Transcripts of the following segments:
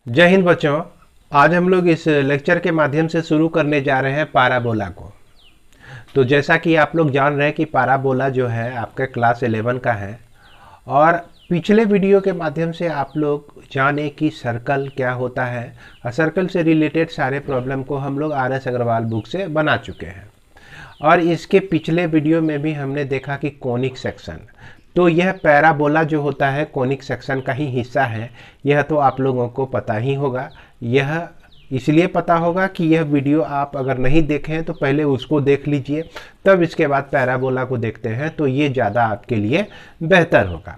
जय हिंद बच्चों। आज हम लोग इस लेक्चर के माध्यम से शुरू करने जा रहे हैं पाराबोला को। तो जैसा कि आप लोग जान रहे हैं कि पाराबोला जो है आपका क्लास 11 का है और पिछले वीडियो के माध्यम से आप लोग जाने कि सर्कल क्या होता है और सर्कल से रिलेटेड सारे प्रॉब्लम को हम लोग RS अग्रवाल बुक से बना चुके हैं। और इसके पिछले वीडियो में भी हमने देखा कि कोनिक सेक्शन, तो यह पैराबोला जो होता है कोनिक सेक्शन का ही हिस्सा है। यह तो आप लोगों को पता ही होगा। यह इसलिए पता होगा कि यह वीडियो आप अगर नहीं देखे हैं तो पहले उसको देख लीजिए, तब इसके बाद पैराबोला को देखते हैं तो ये ज़्यादा आपके लिए बेहतर होगा।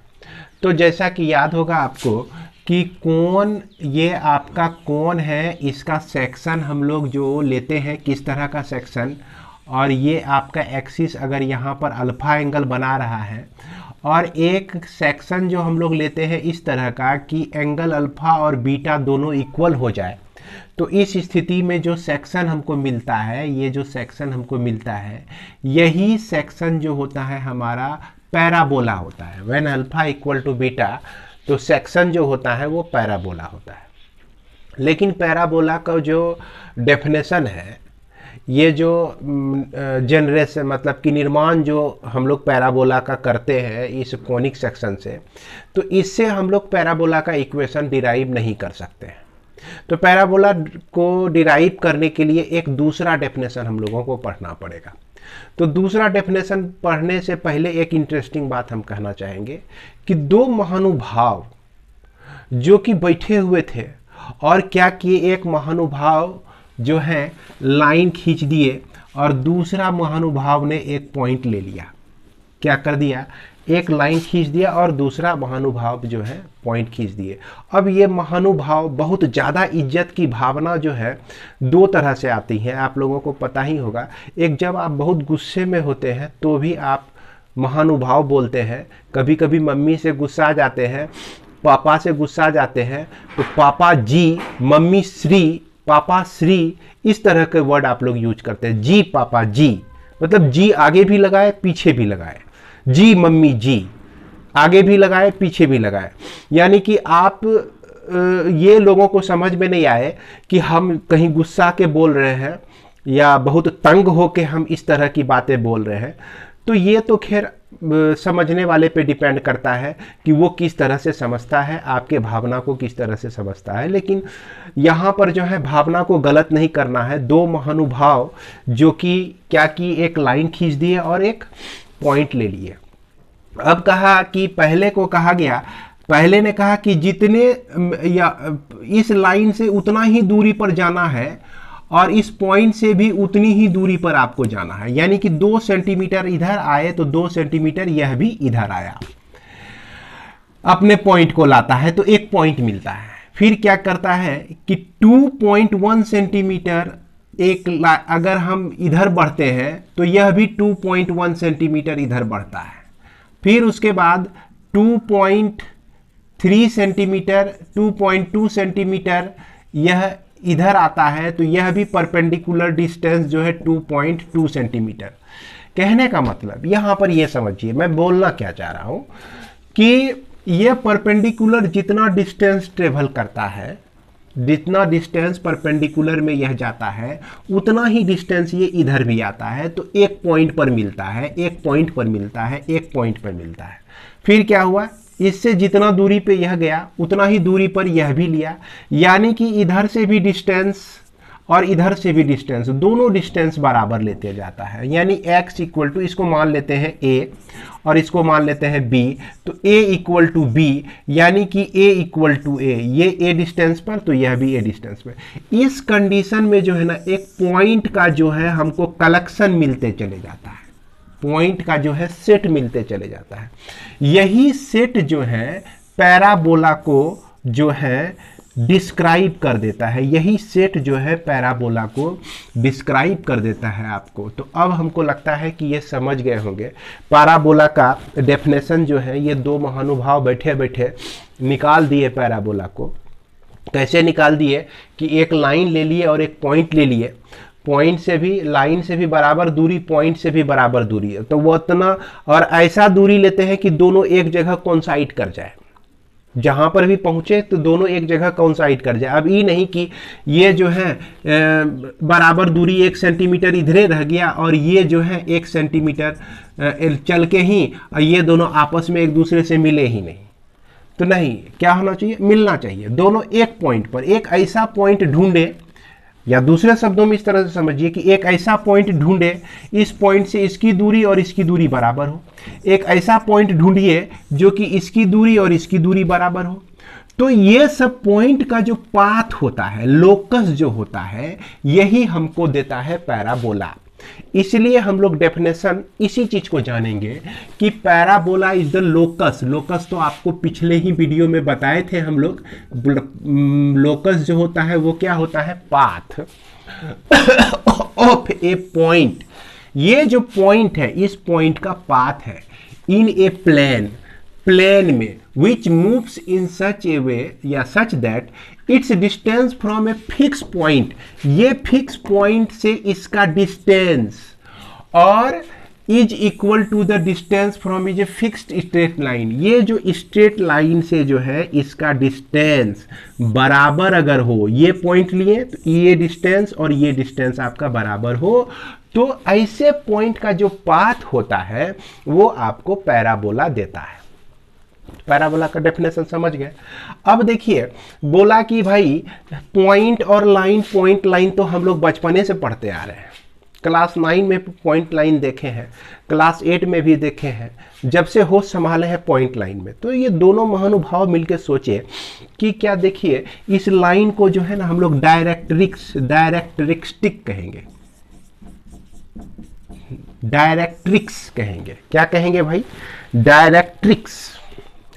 तो जैसा कि याद होगा आपको कि कोन, ये आपका कोन है, इसका सेक्शन हम लोग जो लेते हैं किस तरह का सेक्शन, और ये आपका एक्सिस अगर यहाँ पर अल्फा एंगल बना रहा है और एक सेक्शन जो हम लोग लेते हैं इस तरह का कि एंगल अल्फा और बीटा दोनों इक्वल हो जाए, तो इस स्थिति में जो सेक्शन हमको मिलता है, ये जो सेक्शन हमको मिलता है, यही सेक्शन जो होता है हमारा पैराबोला होता है। When alpha equal to beta, तो सेक्शन जो होता है वो पैराबोला होता है। लेकिन पैराबोला का जो डेफिनेशन है, ये जो जनरेशन मतलब कि निर्माण जो हम लोग पैराबोला का करते हैं इस कोनिक सेक्शन से, तो इससे हम लोग पैराबोला का इक्वेशन डिराइव नहीं कर सकते हैं। तो पैराबोला को डिराइव करने के लिए एक दूसरा डेफिनेशन हम लोगों को पढ़ना पड़ेगा। तो दूसरा डेफिनेशन पढ़ने से पहले एक इंटरेस्टिंग बात हम कहना चाहेंगे कि दो महानुभाव जो कि बैठे हुए थे और क्या किए, एक महानुभाव जो है लाइन खींच दिए और दूसरा महानुभाव ने एक पॉइंट ले लिया। क्या कर दिया? एक लाइन खींच दिया और दूसरा महानुभाव जो है पॉइंट खींच दिए। अब ये महानुभाव, बहुत ज़्यादा इज्जत की भावना जो है दो तरह से आती है, आप लोगों को पता ही होगा। एक, जब आप बहुत गुस्से में होते हैं तो भी आप महानुभाव बोलते हैं। कभी कभी मम्मी से गुस्सा जाते हैं, पापा से गुस्सा जाते हैं, तो पापा जी, मम्मी श्री, पापा श्री, इस तरह के वर्ड आप लोग यूज करते हैं। जी पापा जी, मतलब जी आगे भी लगाए पीछे भी लगाए, जी मम्मी जी, आगे भी लगाए पीछे भी लगाए। यानी कि आप ये लोगों को समझ में नहीं आए कि हम कहीं गुस्सा के बोल रहे हैं या बहुत तंग होके हम इस तरह की बातें बोल रहे हैं। तो ये तो खैर समझने वाले पे डिपेंड करता है कि वो किस तरह से समझता है, आपके भावना को किस तरह से समझता है। लेकिन यहाँ पर जो है भावना को गलत नहीं करना है। दो महानुभाव जो कि क्या की, एक लाइन खींच दिए और एक पॉइंट ले लिए। अब कहा कि पहले को कहा गया, पहले ने कहा कि जितने या इस लाइन से उतना ही दूरी पर जाना है और इस पॉइंट से भी उतनी ही दूरी पर आपको जाना है। यानी कि 2 सेंटीमीटर इधर आए तो 2 सेंटीमीटर यह भी इधर आया, अपने पॉइंट को लाता है तो एक पॉइंट मिलता है। फिर क्या करता है कि 2.1 सेंटीमीटर अगर हम इधर बढ़ते हैं तो यह भी 2.1 सेंटीमीटर इधर बढ़ता है। फिर उसके बाद 2.3 सेंटीमीटर, 2.2 सेंटीमीटर यह इधर आता है, तो यह भी परपेंडिकुलर डिस्टेंस जो है 2.2 सेंटीमीटर। कहने का मतलब यहाँ पर यह समझिए, मैं बोलना क्या चाह रहा हूँ कि यह परपेंडिकुलर जितना डिस्टेंस ट्रेवल करता है, जितना डिस्टेंस परपेंडिकुलर में यह जाता है, उतना ही डिस्टेंस ये इधर भी आता है। तो एक पॉइंट पर मिलता है, एक पॉइंट पर मिलता है, एक पॉइंट पर मिलता है। फिर क्या हुआ, इससे जितना दूरी पे यह गया उतना ही दूरी पर यह भी लिया। यानी कि इधर से भी डिस्टेंस और इधर से भी डिस्टेंस, दोनों डिस्टेंस बराबर लेते जाता है। यानी x इक्वल टू, इसको मान लेते हैं a और इसको मान लेते हैं b, तो a इक्वल टू b, यानी कि a इक्वल टू a, ये a डिस्टेंस पर तो यह भी a डिस्टेंस पर। इस कंडीशन में जो है ना, एक पॉइंट का जो है हमको कलेक्शन मिलते चले जाता है, पॉइंट का जो है सेट मिलते चले जाता है। यही सेट जो है पैराबोला को जो है डिस्क्राइब कर देता है, यही सेट जो है पैराबोला को डिस्क्राइब कर देता है आपको। तो अब हमको लगता है कि ये समझ गए होंगे पैराबोला का डेफिनेशन जो है। ये दो महानुभाव बैठे बैठे निकाल दिए पैराबोला को। कैसे निकाल दिए कि एक लाइन ले लिए और एक पॉइंट ले लिए, पॉइंट से भी, लाइन से भी बराबर दूरी, पॉइंट से भी बराबर दूरी है, तो वो उतना और ऐसा दूरी लेते हैं कि दोनों एक जगह कोइंसाइड कर जाए, जहां पर भी पहुंचे तो दोनों एक जगह काउंसाइड कर जाए। अब ये नहीं कि ये जो है बराबर दूरी 1 सेंटीमीटर इधरे रह गया और ये जो है 1 सेंटीमीटर चल के ही ये दोनों आपस में एक दूसरे से मिले ही नहीं। तो नहीं, क्या होना चाहिए, मिलना चाहिए। दोनों एक पॉइंट पर, एक ऐसा पॉइंट ढूंढे, या दूसरे शब्दों में इस तरह से समझिए कि एक ऐसा पॉइंट ढूंढे, इस पॉइंट से इसकी दूरी और इसकी दूरी बराबर हो। एक ऐसा पॉइंट ढूंढिए जो कि इसकी दूरी और इसकी दूरी बराबर हो। तो ये सब पॉइंट का जो पाथ होता है, लोकस जो होता है, यही हमको देता है पैराबोला। इसलिए हम लोग डेफिनेशन इसी चीज को जानेंगे कि parabola is the locus. Locus तो आपको पिछले ही वीडियो में बताए थे हम लोग। लोकस जो होता है वो क्या होता है, पाथ ऑफ ए पॉइंट। ये जो पॉइंट है, इस पॉइंट का पाथ है इन ए प्लेन में, विच moves in such a way या such that its distance from a fix point, ये फिक्स पॉइंट से इसका डिस्टेंस और is equal to the distance from is a fixed straight line. ये जो स्ट्रेट लाइन से जो है इसका डिस्टेंस बराबर अगर हो, ये पॉइंट लिए तो ये डिस्टेंस और ये डिस्टेंस आपका बराबर हो, तो ऐसे पॉइंट का जो पाथ होता है वो आपको पैराबोला देता है। पैराबोला का डेफिनेशन समझ गए। अब देखिए, बोला कि भाई पॉइंट और लाइन, पॉइंट लाइन तो हम लोग बचपने से पढ़ते आ रहे हैं। क्लास 9 में पॉइंट लाइन देखे हैं, क्लास 8 में भी देखे हैं, जब से होश संभाले हैं पॉइंट लाइन में। तो ये दोनों महानुभाव मिलकर सोचे कि क्या, देखिए इस लाइन को जो है ना हम लोग डायरेक्ट्रिक्स कहेंगे, डायरेक्ट्रिक्स कहेंगे। क्या कहेंगे भाई, डायरेक्ट्रिक्स,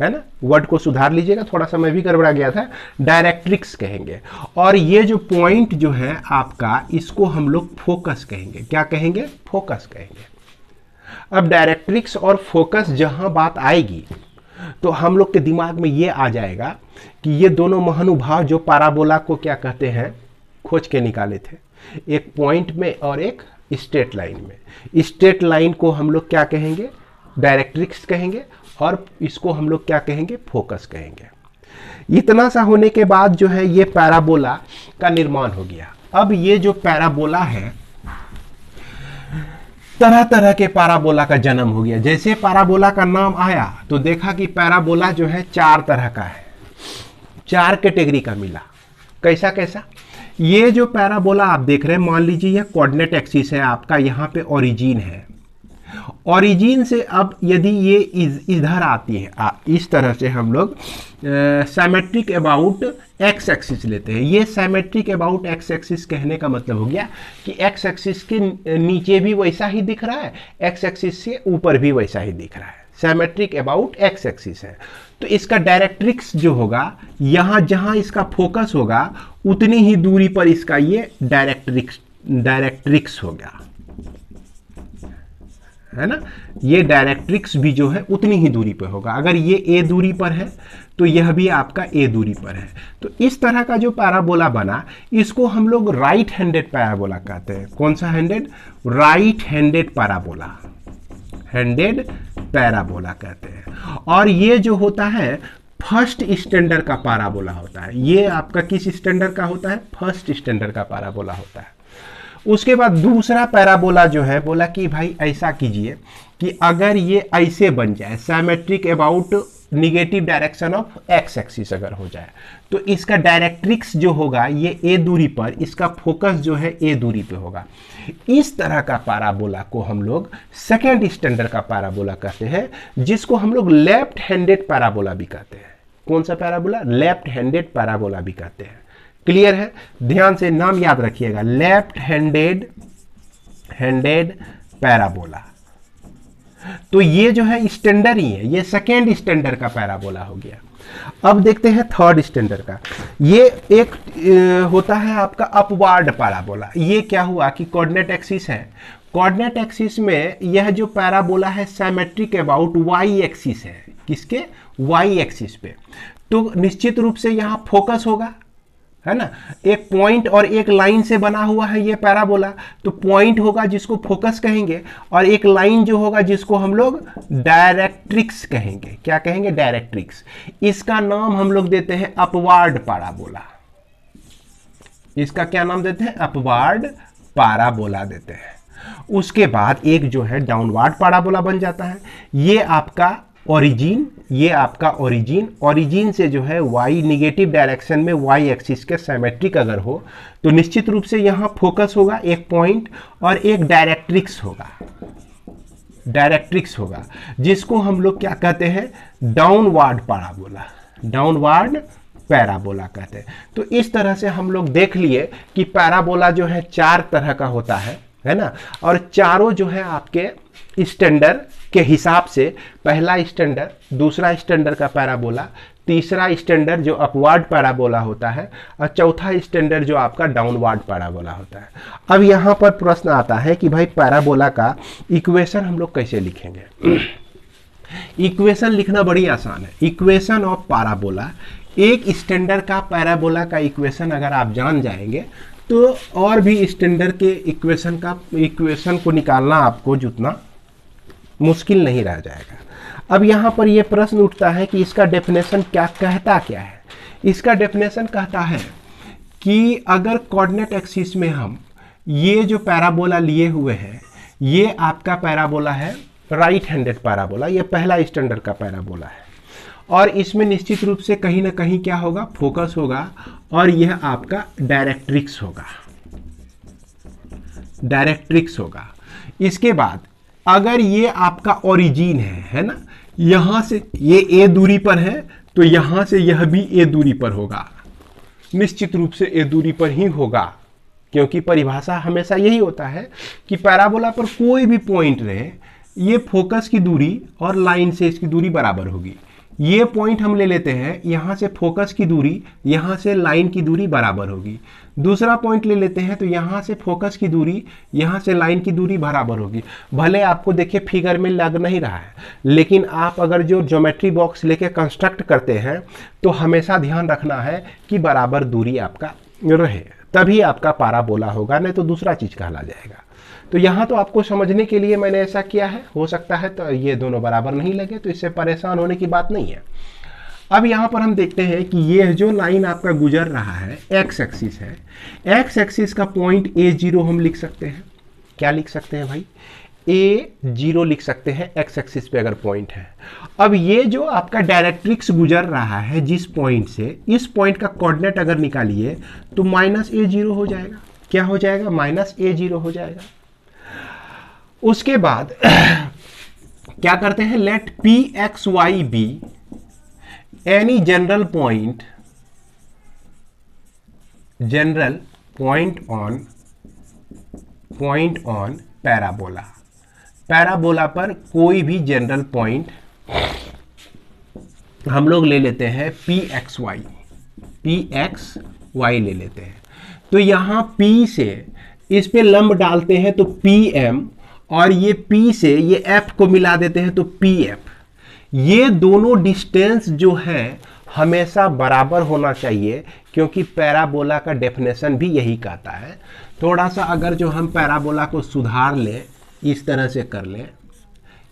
है ना। वर्ड को सुधार लीजिएगा, थोड़ा सा मैं भी गड़बड़ा गया था। डायरेक्ट्रिक्स कहेंगे। और ये जो पॉइंट जो है आपका, इसको हम लोग फोकस कहेंगे। क्या कहेंगे, फोकस कहेंगे। अब डायरेक्ट्रिक्स और फोकस जहां बात आएगी तो हम लोग के दिमाग में ये आ जाएगा कि ये दोनों महानुभाव जो पैराबोला को क्या कहते हैं, खोज के निकाले थे, एक पॉइंट में और एक स्ट्रेट लाइन में। स्ट्रेट लाइन को हम लोग क्या कहेंगे, डायरेक्ट्रिक्स कहेंगे, और इसको हम लोग क्या कहेंगे, फोकस कहेंगे। इतना सा होने के बाद जो है ये पैराबोला का निर्माण हो गया। अब ये जो पैराबोला है, तरह तरह के पैराबोला का जन्म हो गया। जैसे पैराबोला का नाम आया तो देखा कि पैराबोला जो है 4 तरह का है, 4 कैटेगरी का मिला। कैसा कैसा, ये जो पैराबोला आप देख रहे हैं, मान लीजिए यह कोऑर्डिनेट एक्सिस है आपका, यहाँ पे ओरिजिन है। ओरिजिन से अब यदि ये इधर आती है, इस तरह से हम लोग सिमेट्रिक अबाउट एक्स एक्सिस लेते हैं। ये सिमेट्रिक अबाउट एक्स एक्सिस कहने का मतलब हो गया कि एक्स एक्सिस के नीचे भी वैसा ही दिख रहा है, एक्स एक्सिस से ऊपर भी वैसा ही दिख रहा है। सिमेट्रिक अबाउट एक्स एक्सिस है। तो इसका डायरेक्ट्रिक्स जो होगा, यहाँ जहाँ इसका फोकस होगा उतनी ही दूरी पर इसका ये डायरेक्ट्रिक्स होगा, है ना। ये डायरेक्ट्रिक्स भी जो है उतनी ही दूरी पर होगा। अगर ये ए दूरी पर है तो यह भी आपका ए दूरी पर है। तो इस तरह का जो पैराबोला बना, इसको हम लोग राइट हैंडेड पैराबोला कहते हैं। कौन सा handed, right handed parabola, handed parabola कहते हैं। और ये जो होता है फर्स्ट स्टैंडर्ड का पैराबोला होता है। ये आपका किस स्टैंडर्ड का होता है, फर्स्ट स्टैंडर्ड का पैराबोला होता है। उसके बाद दूसरा पैराबोला जो है, बोला कि भाई ऐसा कीजिए कि अगर ये ऐसे बन जाए, symmetric about negative direction of x axis अगर हो जाए, तो इसका डायरेक्ट्रिक्स जो होगा ये ए दूरी पर, इसका फोकस जो है ए दूरी पे होगा। इस तरह का पैराबोला को हम लोग सेकेंड स्टैंडर्ड का पैराबोला कहते हैं, जिसको हम लोग लेफ्ट हैंडेड पैराबोला भी कहते हैं। कौन सा पैराबोला, लेफ्ट हैंडेड पैराबोला भी कहते हैं। क्लियर है, ध्यान से नाम याद रखिएगा, लेफ्ट हैंडेड पैराबोला। तो ये जो है स्टैंडर्ड ही है, ये सेकेंड स्टैंडर्ड का पैराबोला हो गया। अब देखते हैं थर्ड स्टैंडर्ड का। ये एक होता है आपका अपवार्ड पैराबोला। ये क्या हुआ कि कोऑर्डिनेट एक्सिस है, कोऑर्डिनेट एक्सिस में यह जो पैराबोला है सिमेट्रिक अबाउट वाई एक्सिस है। किसके, वाई एक्सिस पे। तो निश्चित रूप से यहाँ फोकस होगा, है ना। एक पॉइंट और एक लाइन से बना हुआ है ये पैराबोला, तो पॉइंट होगा जिसको फोकस कहेंगे, और एक लाइन जो होगा जिसको हम लोग डायरेक्ट्रिक्स कहेंगे। क्या कहेंगे? डायरेक्ट्रिक्स। इसका नाम हम लोग देते हैं अपवार्ड पैराबोला। इसका क्या नाम देते हैं? अपवार्ड पैराबोला देते हैं। उसके बाद एक जो है डाउनवार्ड पैराबोला बन जाता है। ये आपका ओरिजिन, ये आपका ओरिजिन से जो है वाई निगेटिव डायरेक्शन में वाई एक्सिस के सिमेट्रिक अगर हो तो निश्चित रूप से यहां फोकस होगा एक पॉइंट और एक डायरेक्ट्रिक्स होगा, जिसको हम लोग क्या कहते हैं? डाउनवार्ड पैराबोला कहते हैं। तो इस तरह से हम लोग देख लिए कि पैराबोला जो है 4 तरह का होता है ना, और चारों जो है आपके स्टैंडर्ड के हिसाब से, पहला स्टैंडर्ड, दूसरा स्टैंडर्ड का पैराबोला, तीसरा स्टैंडर्ड जो अपवार्ड पैराबोला होता है, और चौथा स्टैंडर्ड जो आपका डाउनवार्ड पैराबोला होता है। अब यहाँ पर प्रश्न आता है कि भाई पैराबोला का इक्वेशन हम लोग कैसे लिखेंगे? इक्वेशन लिखना बड़ी आसान है। इक्वेशन ऑफ पैराबोला, एक स्टैंडर्ड का पैराबोला का इक्वेशन अगर आप जान जाएंगे तो और भी स्टैंडर्ड के इक्वेशन को निकालना आपको जितना मुश्किल नहीं रह जाएगा। अब यहाँ पर यह प्रश्न उठता है कि इसका डेफिनेशन क्या है? इसका डेफिनेशन कहता है कि अगर कोऑर्डिनेट एक्सिस में हम ये जो पैराबोला लिए हुए हैं, ये आपका पैराबोला है राइट हैंडेड पैराबोला, ये पहला स्टैंडर्ड का पैराबोला है, और इसमें निश्चित रूप से कहीं ना कहीं क्या होगा? फोकस होगा, और यह आपका डायरेक्ट्रिक्स होगा। इसके बाद अगर ये आपका ओरिजिन है ना, यहां से ये ए दूरी पर है तो यहां से यह भी ए दूरी पर होगा, निश्चित रूप से ए दूरी पर ही होगा, क्योंकि परिभाषा हमेशा यही होता है कि पैराबोला पर कोई भी पॉइंट रहे, ये फोकस की दूरी और लाइन से इसकी दूरी बराबर होगी। ये पॉइंट हम ले लेते हैं, यहां से फोकस की दूरी, यहां से लाइन की दूरी बराबर होगी। दूसरा पॉइंट ले लेते हैं तो यहां से फोकस की दूरी, यहां से लाइन की दूरी बराबर होगी। भले आपको देखिए फिगर में लग नहीं रहा है, लेकिन आप अगर जो ज्योमेट्री बॉक्स लेके कंस्ट्रक्ट करते हैं तो हमेशा ध्यान रखना है कि बराबर दूरी आपका रहे, तभी आपका पैराबोला होगा, नहीं तो दूसरा चीज कहला जाएगा। तो यहाँ तो आपको समझने के लिए मैंने ऐसा किया है, हो सकता है तो ये दोनों बराबर नहीं लगे, तो इससे परेशान होने की बात नहीं है। अब यहाँ पर हम देखते हैं कि ये जो लाइन आपका गुजर रहा है एक्स एक्सिस है, एक्स एक्सिस का पॉइंट A0 हम लिख सकते हैं। क्या लिख सकते हैं भाई? A0 लिख सकते हैं एक्स एक्सिस पे अगर पॉइंट है। अब ये जो आपका डायरेक्ट्रिक्स गुजर रहा है जिस पॉइंट से, इस पॉइंट का कोऑर्डिनेट अगर निकालिए तो -A0 हो जाएगा। क्या हो जाएगा? -A0 हो जाएगा। उसके बाद क्या करते हैं? Let Pxy be any general point on parabola. Parabola पर कोई भी जनरल पॉइंट हम लोग ले लेते हैं Pxy ले लेते हैं। तो यहां P से इस पे लंब डालते हैं तो PM, और ये P से ये F को मिला देते हैं तो PF। ये दोनों डिस्टेंस जो है हमेशा बराबर होना चाहिए, क्योंकि पैराबोला का डेफिनेशन भी यही कहता है। थोड़ा सा अगर जो हम पैराबोला को सुधार लें, इस तरह से कर लें,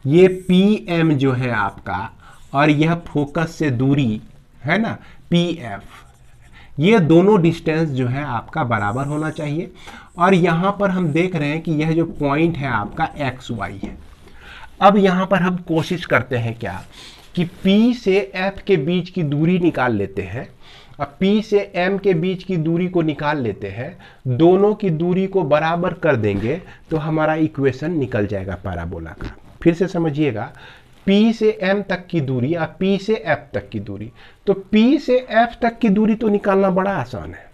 ये PM जो है आपका, और यह फोकस से दूरी है ना PF, ये दोनों डिस्टेंस जो है आपका बराबर होना चाहिए। और यहाँ पर हम देख रहे हैं कि यह जो पॉइंट है आपका XY है। अब यहाँ पर हम कोशिश करते हैं क्या कि P से F के बीच की दूरी निकाल लेते हैं, अब P से M के बीच की दूरी को निकाल लेते हैं, दोनों की दूरी को बराबर कर देंगे तो हमारा इक्वेशन निकल जाएगा पैराबोला का। फिर से समझिएगा, P से M तक की दूरी या P से F तक की दूरी, तो P से F तक की दूरी तो निकालना बड़ा आसान है,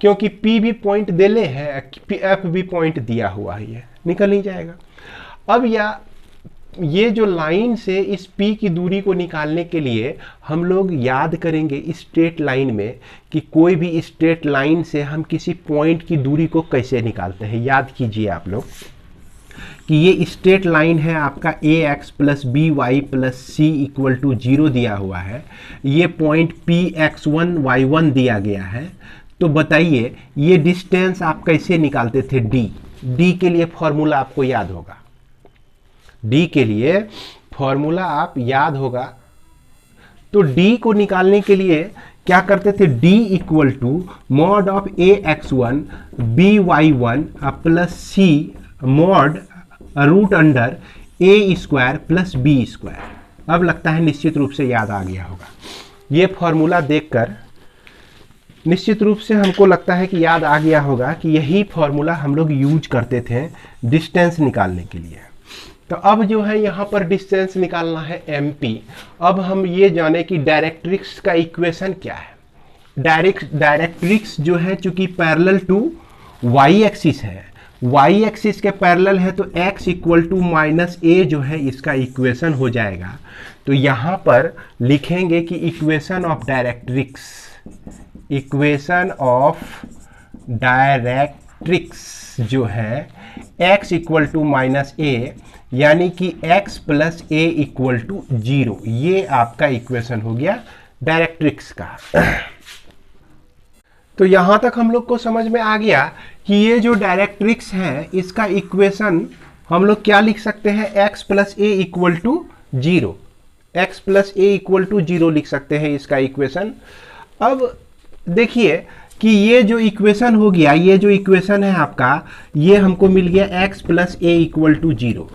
क्योंकि P भी पॉइंट देले है, F भी पॉइंट दिया हुआ है, निकल ही जाएगा। अब ये जो लाइन से इस P की दूरी को निकालने के लिए हम लोग याद करेंगे स्ट्रेट लाइन में कि कोई भी स्ट्रेट लाइन से हम किसी पॉइंट की दूरी को कैसे निकालते हैं। याद कीजिए आप लोग कि ये स्ट्रेट लाइन है आपका ax plus by plus c equal to 0 दिया हुआ है, ये पॉइंट Px1 y1 दिया गया है। तो बताइए ये डिस्टेंस आप कैसे निकालते थे? डी के लिए फॉर्मूला आपको याद होगा, डी के लिए फॉर्मूला आप याद होगा। तो डी को निकालने के लिए क्या करते थे? D equal to mod of a x one b y one plus c mod root under a square plus b square. अब लगता है निश्चित रूप से याद आ गया होगा। ये फॉर्मूला देखकर निश्चित रूप से हमको लगता है कि याद आ गया होगा कि यही फॉर्मूला हम लोग यूज करते थे डिस्टेंस निकालने के लिए। तो अब जो है यहाँ पर डिस्टेंस निकालना है एमपी। अब हम ये जाने कि डायरेक्ट्रिक्स का इक्वेशन क्या है। डायरेक्ट्रिक्स जो है चूंकि पैरेलल टू वाई एक्सिस है, वाई एक्सिस के पैरेलल है, तो x इक्वल टू माइनस ए जो है इसका इक्वेशन हो जाएगा। तो यहाँ पर लिखेंगे कि equation of directrix, equation of directrix जो है x equal to minus a, यानी कि x plus a equal to 0। ये आपका इक्वेशन हो गया डायरेक्ट्रिक्स का। तो यहां तक हम लोग को समझ में आ गया कि ये जो डायरेक्ट्रिक्स है इसका इक्वेशन हम लोग क्या लिख सकते हैं? x plus a equal to 0, x plus a equal to 0 लिख सकते हैं इसका इक्वेशन। अब देखिए कि ये जो इक्वेशन हो गया, ये जो इक्वेशन है आपका, ये हमको मिल गया x plus a equal to 0।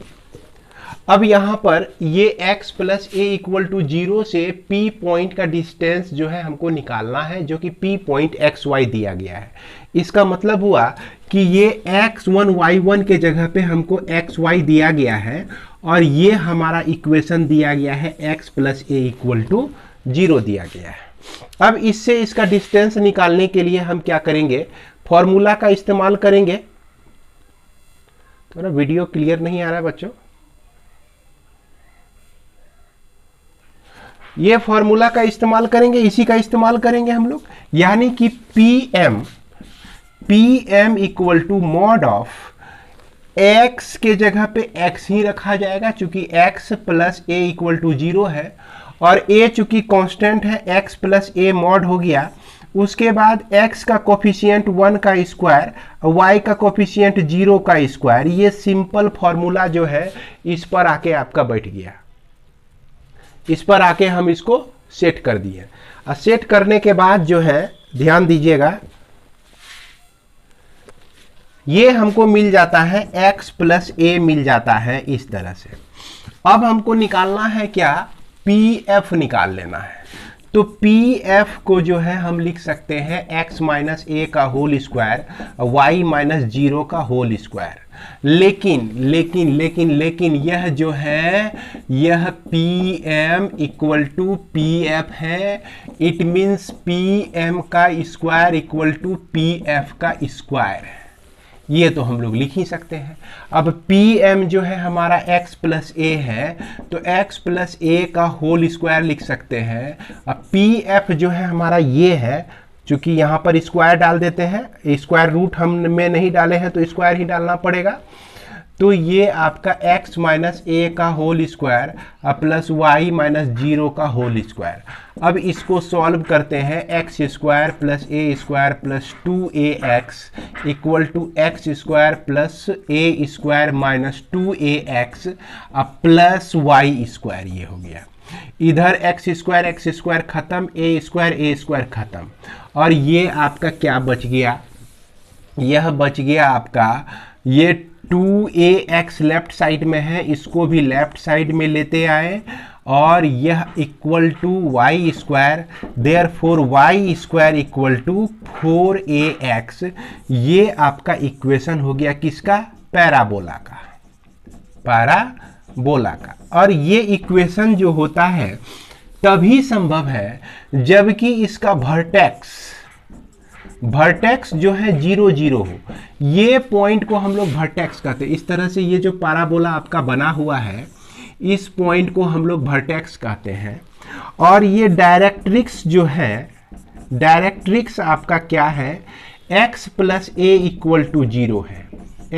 अब यहाँ पर ये x plus a equal to 0 से P पॉइंट का डिस्टेंस जो है हमको निकालना है, जो कि P पॉइंट XY दिया गया है। इसका मतलब हुआ कि ये x1 y1 के जगह पे हमको XY दिया गया है और ये हमारा इक्वेशन दिया गया है x plus a equal to 0 दिया गया है। अब इससे इसका डिस्टेंस निकालने के लिए हम क्या करेंगे? फॉर्मूला का इस्तेमाल करेंगे। थोड़ा वीडियो क्लियर नहीं आ रहा है बच्चों। ये फॉर्मूला का इस्तेमाल करेंगे, इसी का इस्तेमाल करेंगे हम लोग, यानी कि P M equal to mod of x के जगह पे x ही रखा जाएगा चूंकि x plus a equal to 0 है, और a चूंकि कांस्टेंट है x प्लस ए मॉड हो गया। उसके बाद x का कोफिशिएंट 1 का स्क्वायर, y का कोफिशिएंट 0 का स्क्वायर। ये सिंपल फॉर्मूला जो है इस पर आके आपका बैठ गया, इस पर आके हम इसको सेट कर दिए। और सेट करने के बाद जो है ध्यान दीजिएगा, ये हमको मिल जाता है x प्लस ए मिल जाता है इस तरह से। अब हमको निकालना है क्या? PF निकाल लेना है। तो PF को जो है हम लिख सकते हैं x माइनस ए का होल स्क्वायर, y माइनस 0 का होल स्क्वायर। लेकिन यह जो है यह PM इक्वल टू PF है। इट मीन्स PM का स्क्वायर इक्वल टू PF का स्क्वायर है। ये तो हम लोग लिख ही सकते हैं। अब PM जो है हमारा x प्लस ए है, तो x प्लस ए का होल स्क्वायर लिख सकते हैं। अब PF जो है हमारा ये है, चूंकि यहाँ पर स्क्वायर डाल देते हैं, स्क्वायर रूट हम में नहीं डाले हैं तो स्क्वायर ही डालना पड़ेगा। तो ये आपका x माइनस ए का whole square plus y minus 0 का होल स्क्वायर। अब इसको सॉल्व करते हैं, x square plus a square plus 2ax equal to x square plus a square minus 2ax plus y square. ये हो गया, इधर एक्स स्क्वायर खत्म, ए स्क्वायर खत्म, और ये आपका क्या बच गया? यह बच गया आपका ये 2ax लेफ्ट साइड में है, इसको भी लेफ्ट साइड में लेते आए, और यह equal to y square, therefore y square equal to 4ax। ये आपका इक्वेशन हो गया किसका? पैराबोला का, पैराबोला का। और ये इक्वेशन जो होता है तभी संभव है जबकि इसका वर्टेक्स जो है 0 0 हो। ये पॉइंट को हम लोग वर्टेक्स कहते हैं। इस तरह से ये जो पैराबोला आपका बना हुआ है, इस पॉइंट को हम लोग वर्टेक्स कहते हैं। और ये डायरेक्ट्रिक्स जो है, डायरेक्ट्रिक्स आपका क्या है? x plus a equal to 0 है,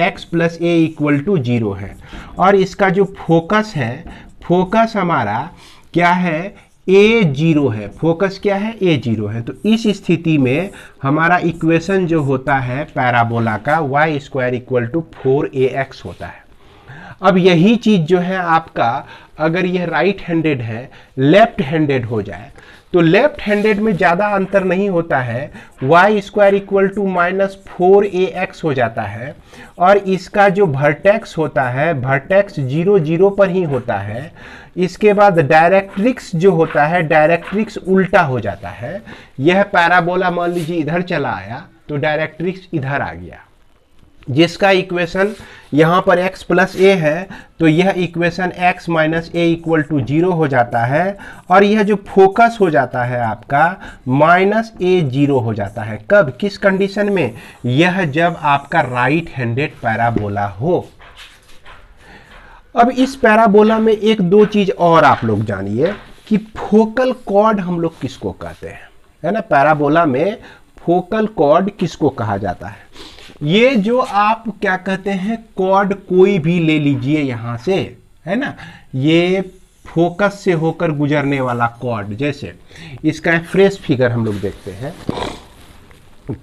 x plus a equal to 0 है। और इसका जो फोकस है, फोकस हमारा क्या है? ए जीरो है, फोकस क्या है, ए जीरो है। तो इस स्थिति में हमारा इक्वेशन जो होता है पैराबोला का Y square equal to 4ax होता है। अब यही चीज जो है आपका, अगर यह राइट हैंडेड है, लेफ्ट हैंडेड हो जाए तो लेफ्ट हैंडेड में ज्यादा अंतर नहीं होता है, Y square equal to -4ax हो जाता है। और इसका जो वर्टेक्स होता है, वर्टेक्स 0 0 पर ही होता है। इसके बाद डायरेक्ट्रिक्स जो होता है, डायरेक्ट्रिक्स उल्टा हो जाता है। यह पैराबोला मान लीजिए इधर चला आया तो डायरेक्ट्रिक्स इधर आ गया, जिसका इक्वेशन यहाँ पर x प्लस ए है, तो यह equation x minus a equal to 0 हो जाता है। और यह जो फोकस हो जाता है आपका -a0 हो जाता है। कब, किस कंडीशन में, यह जब आपका राइट हैंडेड पैराबोला हो। अब इस पैराबोला में एक दो चीज और आप लोग जानिए कि फोकल कॉर्ड हम लोग किसको कहते हैं, है ना। पैराबोला में फोकल कॉर्ड किसको कहा जाता है। ये जो आप क्या कहते हैं, कॉर्ड कोई भी ले लीजिए यहां से, है ना, ये फोकस से होकर गुजरने वाला कॉर्ड। जैसे इसका फ्रेश फिगर हम लोग देखते हैं,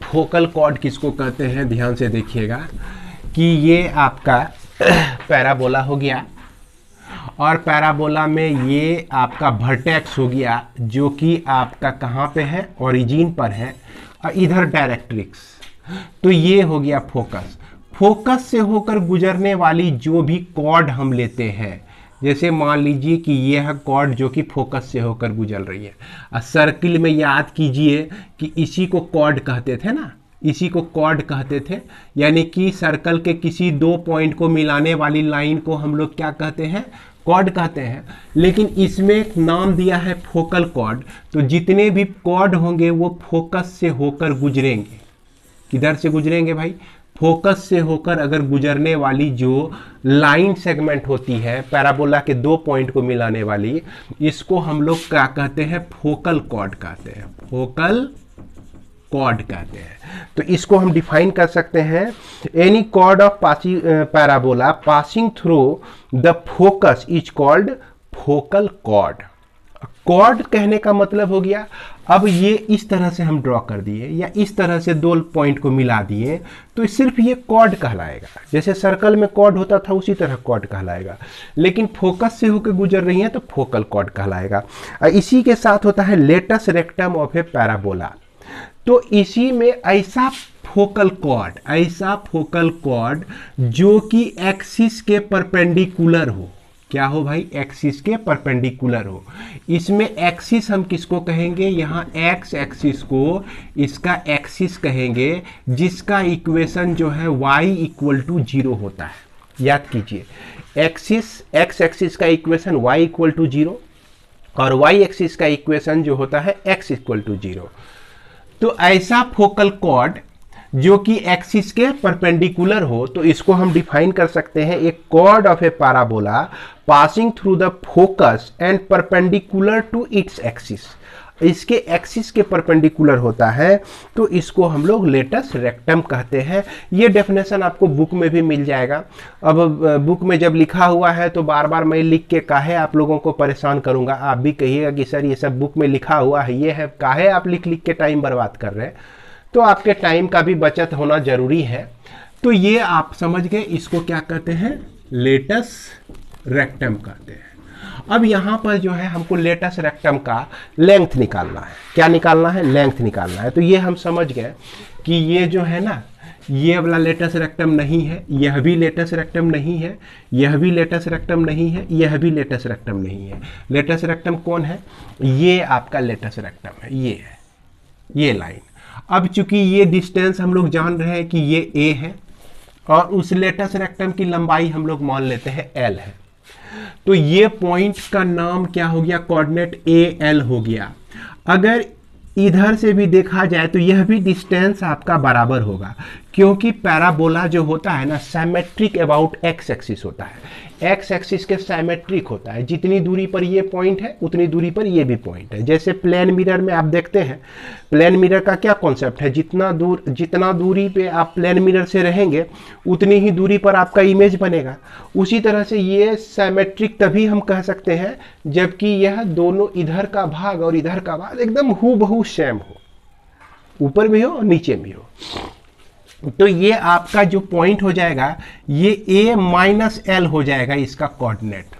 फोकल कॉर्ड किसको कहते हैं, ध्यान से देखिएगा कि ये आपका पैराबोला हो गया, और पैराबोला में ये आपका वर्टेक्स हो गया जो कि आपका कहाँ पे है, ओरिजिन पर है, और इधर डायरेक्ट्रिक्स। तो ये हो गया फोकस। फोकस से होकर गुजरने वाली जो भी कॉर्ड हम लेते हैं, जैसे मान लीजिए कि यह कॉर्ड जो कि फोकस से होकर गुजर रही है, और सर्किल में याद कीजिए कि इसी को कॉर्ड कहते थे ना, इसी को कॉर्ड कहते थे। यानी कि सर्कल के किसी दो पॉइंट को मिलाने वाली लाइन को हम लोग क्या कहते हैं, कॉर्ड कहते हैं। लेकिन इसमें एक नाम दिया है फोकल कॉर्ड। तो जितने भी कॉर्ड होंगे वो फोकस से होकर गुजरेंगे। किधर से गुजरेंगे भाई, फोकस से होकर। अगर गुजरने वाली जो लाइन सेगमेंट होती है पैराबोला के दो पॉइंट को मिलाने वाली, इसको हम लोग क्या कहते हैं, फोकल कॉर्ड कहते हैं, फोकल कॉर्ड कहते हैं। तो इसको हम डिफाइन कर सकते हैं, any chord of parabola passing through the focus is called focal chord. Chord कहने का मतलब हो गया, अब ये इस तरह से हम ड्रॉ कर दिए या इस तरह से दो पॉइंट को मिला दिए तो सिर्फ ये कॉर्ड कहलाएगा। जैसे सर्कल में कॉर्ड होता था उसी तरह कॉर्ड कहलाएगा। लेकिन फोकस से होकर गुजर रही है तो फोकल कॉर्ड कहलाएगा। इसी के साथ होता है latus rectum of a parabola. तो इसी में ऐसा फोकल कॉर्ड जो कि एक्सिस के परपेंडिकुलर हो। क्या हो भाई, एक्सिस के परपेंडिकुलर हो। इसमें एक्सिस हम किसको कहेंगे, यहाँ एक्स एक्सिस को इसका एक्सिस कहेंगे, जिसका इक्वेशन जो है y इक्वल टू 0 होता है। याद कीजिए, एक्सिस एक्स एक्सिस का इक्वेशन y इक्वल टू 0 और y एक्सिस का इक्वेशन जो होता है x इक्वल टू 0। तो ऐसा फोकल कॉर्ड जो कि एक्सिस के परपेंडिकुलर हो, तो इसको हम डिफाइन कर सकते हैं, एक chord of a parabola passing through the focus and perpendicular to its axis. इसके एक्सिस के परपेंडिकुलर होता है तो इसको हम लोग लेटस रेक्टम कहते हैं। ये डेफिनेशन आपको बुक में भी मिल जाएगा। अब बुक में जब लिखा हुआ है तो बार बार मैं लिख के काहे आप लोगों को परेशान करूंगा। आप भी कहिएगा कि सर ये सब बुक में लिखा हुआ है, ये है, काहे आप लिख लिख के टाइम बर्बाद कर रहे हैं। तो आपके टाइम का भी बचत होना जरूरी है। तो ये आप समझ गए, इसको क्या कहते हैं, लेटस रेक्टम कहते हैं। अब यहाँ पर जो है हमको लेटस रेक्टम का लेंथ निकालना है। क्या निकालना है, लेंथ निकालना है। तो ये हम समझ गए कि ये जो है ना, ये वाला लेटस रेक्टम नहीं है, यह भी लेटस रेक्टम नहीं है, यह भी लेटस रेक्टम नहीं है, यह भी लेटस रेक्टम नहीं है। लेटस रेक्टम कौन है, ये आपका लेटस रेक्टम है, ये है, ये लाइन। अब चूंकि ये डिस्टेंस हम लोग जान रहे हैं कि ये a है और उस लेटस रेक्टम की लंबाई हम लोग मान लेते हैं l है, तो ये पॉइंट का नाम क्या हो गया, कोऑर्डिनेट AL हो गया। अगर इधर से भी देखा जाए तो यह भी डिस्टेंस आपका बराबर होगा, क्योंकि पैराबोला जो होता है ना सिमेट्रिक अबाउट एक्स एक्सिस होता है, एक्स एक्सिस के सिमेट्रिक होता है। जितनी दूरी पर ये पॉइंट है उतनी दूरी पर ये भी पॉइंट है। जैसे प्लेन मिरर में आप देखते हैं, प्लेन मिरर का क्या कॉन्सेप्ट है, जितना दूरी पे आप प्लेन मिरर से रहेंगे उतनी ही दूरी पर आपका इमेज बनेगा। उसी तरह से ये सिमेट्रिक तभी हम कह सकते हैं जबकि यह दोनों इधर का भाग और इधर का भाग एकदम हूबहू सेम हो, ऊपर भी हो और नीचे भी हो। तो ये आपका जो पॉइंट हो जाएगा ये a माइनस एल हो जाएगा इसका कोऑर्डिनेट।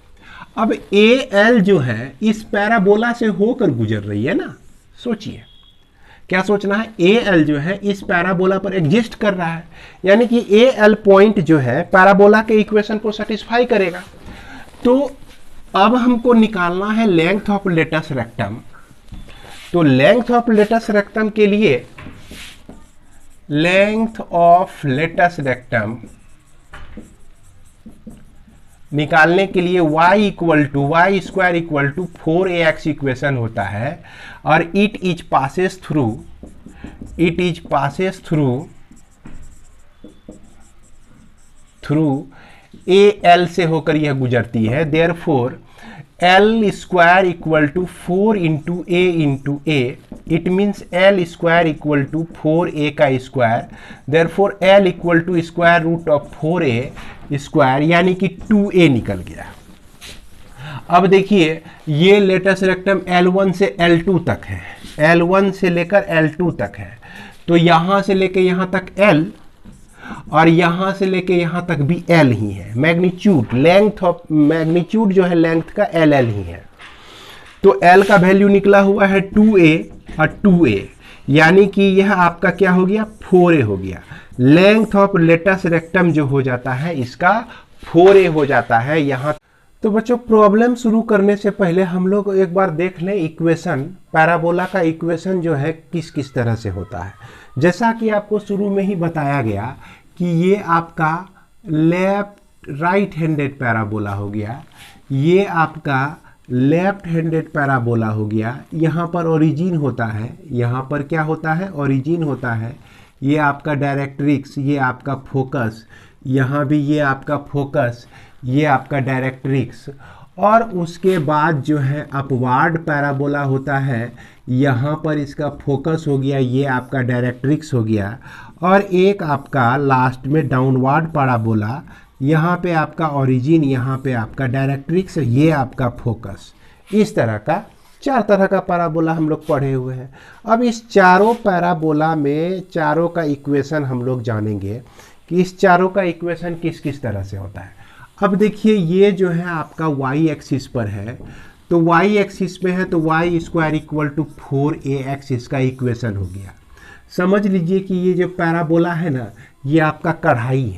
अब ए एल जो है इस पैराबोला से होकर गुजर रही है ना, सोचिए क्या सोचना है, ए एल जो है इस पैराबोला पर एग्जिस्ट कर रहा है, यानी कि ए एल पॉइंट जो है पैराबोला के इक्वेशन को सेटिस्फाई करेगा। तो अब हमको निकालना है लेंथ ऑफ लेटस रेक्टम। तो लेंथ ऑफ लेटस रेक्टम के लिए लेंथ ऑफ लेटस रेक्टम निकालने के लिए y square equal to 4ax equation होता है, और it is passes through A L से होकर यह गुजरती है। Therefore L square equal to 4 into a, it means L square equal to 4a का स्क्वायर। Therefore L equal to square root of 4a square, यानी कि 2a निकल गया। अब देखिए ये लेटस रेक्टम L1 से L2 तक है, L1 से लेकर L2 तक है। तो यहां से लेकर यहां तक L और यहां से लेके यहां तक भी L ही है। मैग्नीट्यूड लेंथ ऑफ मैग्नीट्यूड जो है लेंथ का LL ही है। तो L का वैल्यू निकला हुआ है 2a और 2a, यानी कि यह आपका क्या हो गया 4a हो गया। लेंथ ऑफ लेटस रेक्टम जो हो जाता है इसका 4a हो जाता है यहां। तो बच्चों प्रॉब्लम शुरू करने से पहले हम लोग एक बार देख लें इक्वेशन, पैराबोला का इक्वेशन जो है किस किस तरह से होता है। जैसा कि आपको शुरू में ही बताया गया कि ये आपका राइट हैंडेड पैराबोला हो गया, ये आपका लेफ्ट हैंडेड पैराबोला हो गया। यहाँ पर ओरिजिन होता है, यहाँ पर क्या होता है ओरिजिन होता है, ये आपका डायरेक्ट्रिक्स, ये आपका फोकस, यहाँ भी ये आपका फोकस, ये आपका डायरेक्ट्रिक्स। और उसके बाद जो है अपवार्ड पैराबोला होता है, यहाँ पर इसका फोकस हो गया, ये आपका डायरेक्ट्रिक्स हो गया। और एक आपका लास्ट में डाउनवार्ड पैराबोला, यहाँ पे आपका ओरिजिन, यहाँ पे आपका डायरेक्ट्रिक्स, ये आपका फोकस। इस तरह का 4 तरह का पैराबोला हम लोग पढ़े हुए हैं। अब इस चारों पैराबोला में चारों का इक्वेशन हम लोग जानेंगे कि इस चारों का इक्वेशन किस किस तरह से होता है। अब देखिए ये जो है आपका y एक्सिस पर है, तो y एक्सिस में है तो y square equal to 4ax इसका इक्वेशन हो गया। समझ लीजिए कि ये जो पैराबोला है ना ये आपका कढ़ाई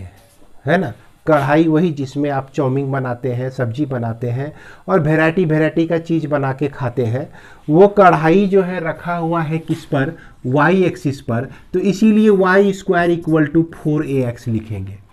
है ना, कढ़ाई वही जिसमें आप चाउमीन बनाते हैं, सब्जी बनाते हैं और वैरायटी का चीज़ बना के खाते हैं। वो कढ़ाई जो है रखा हुआ है किस पर, y एक्सिस पर, तो इसीलिए y square equal to 4ax लिखेंगे।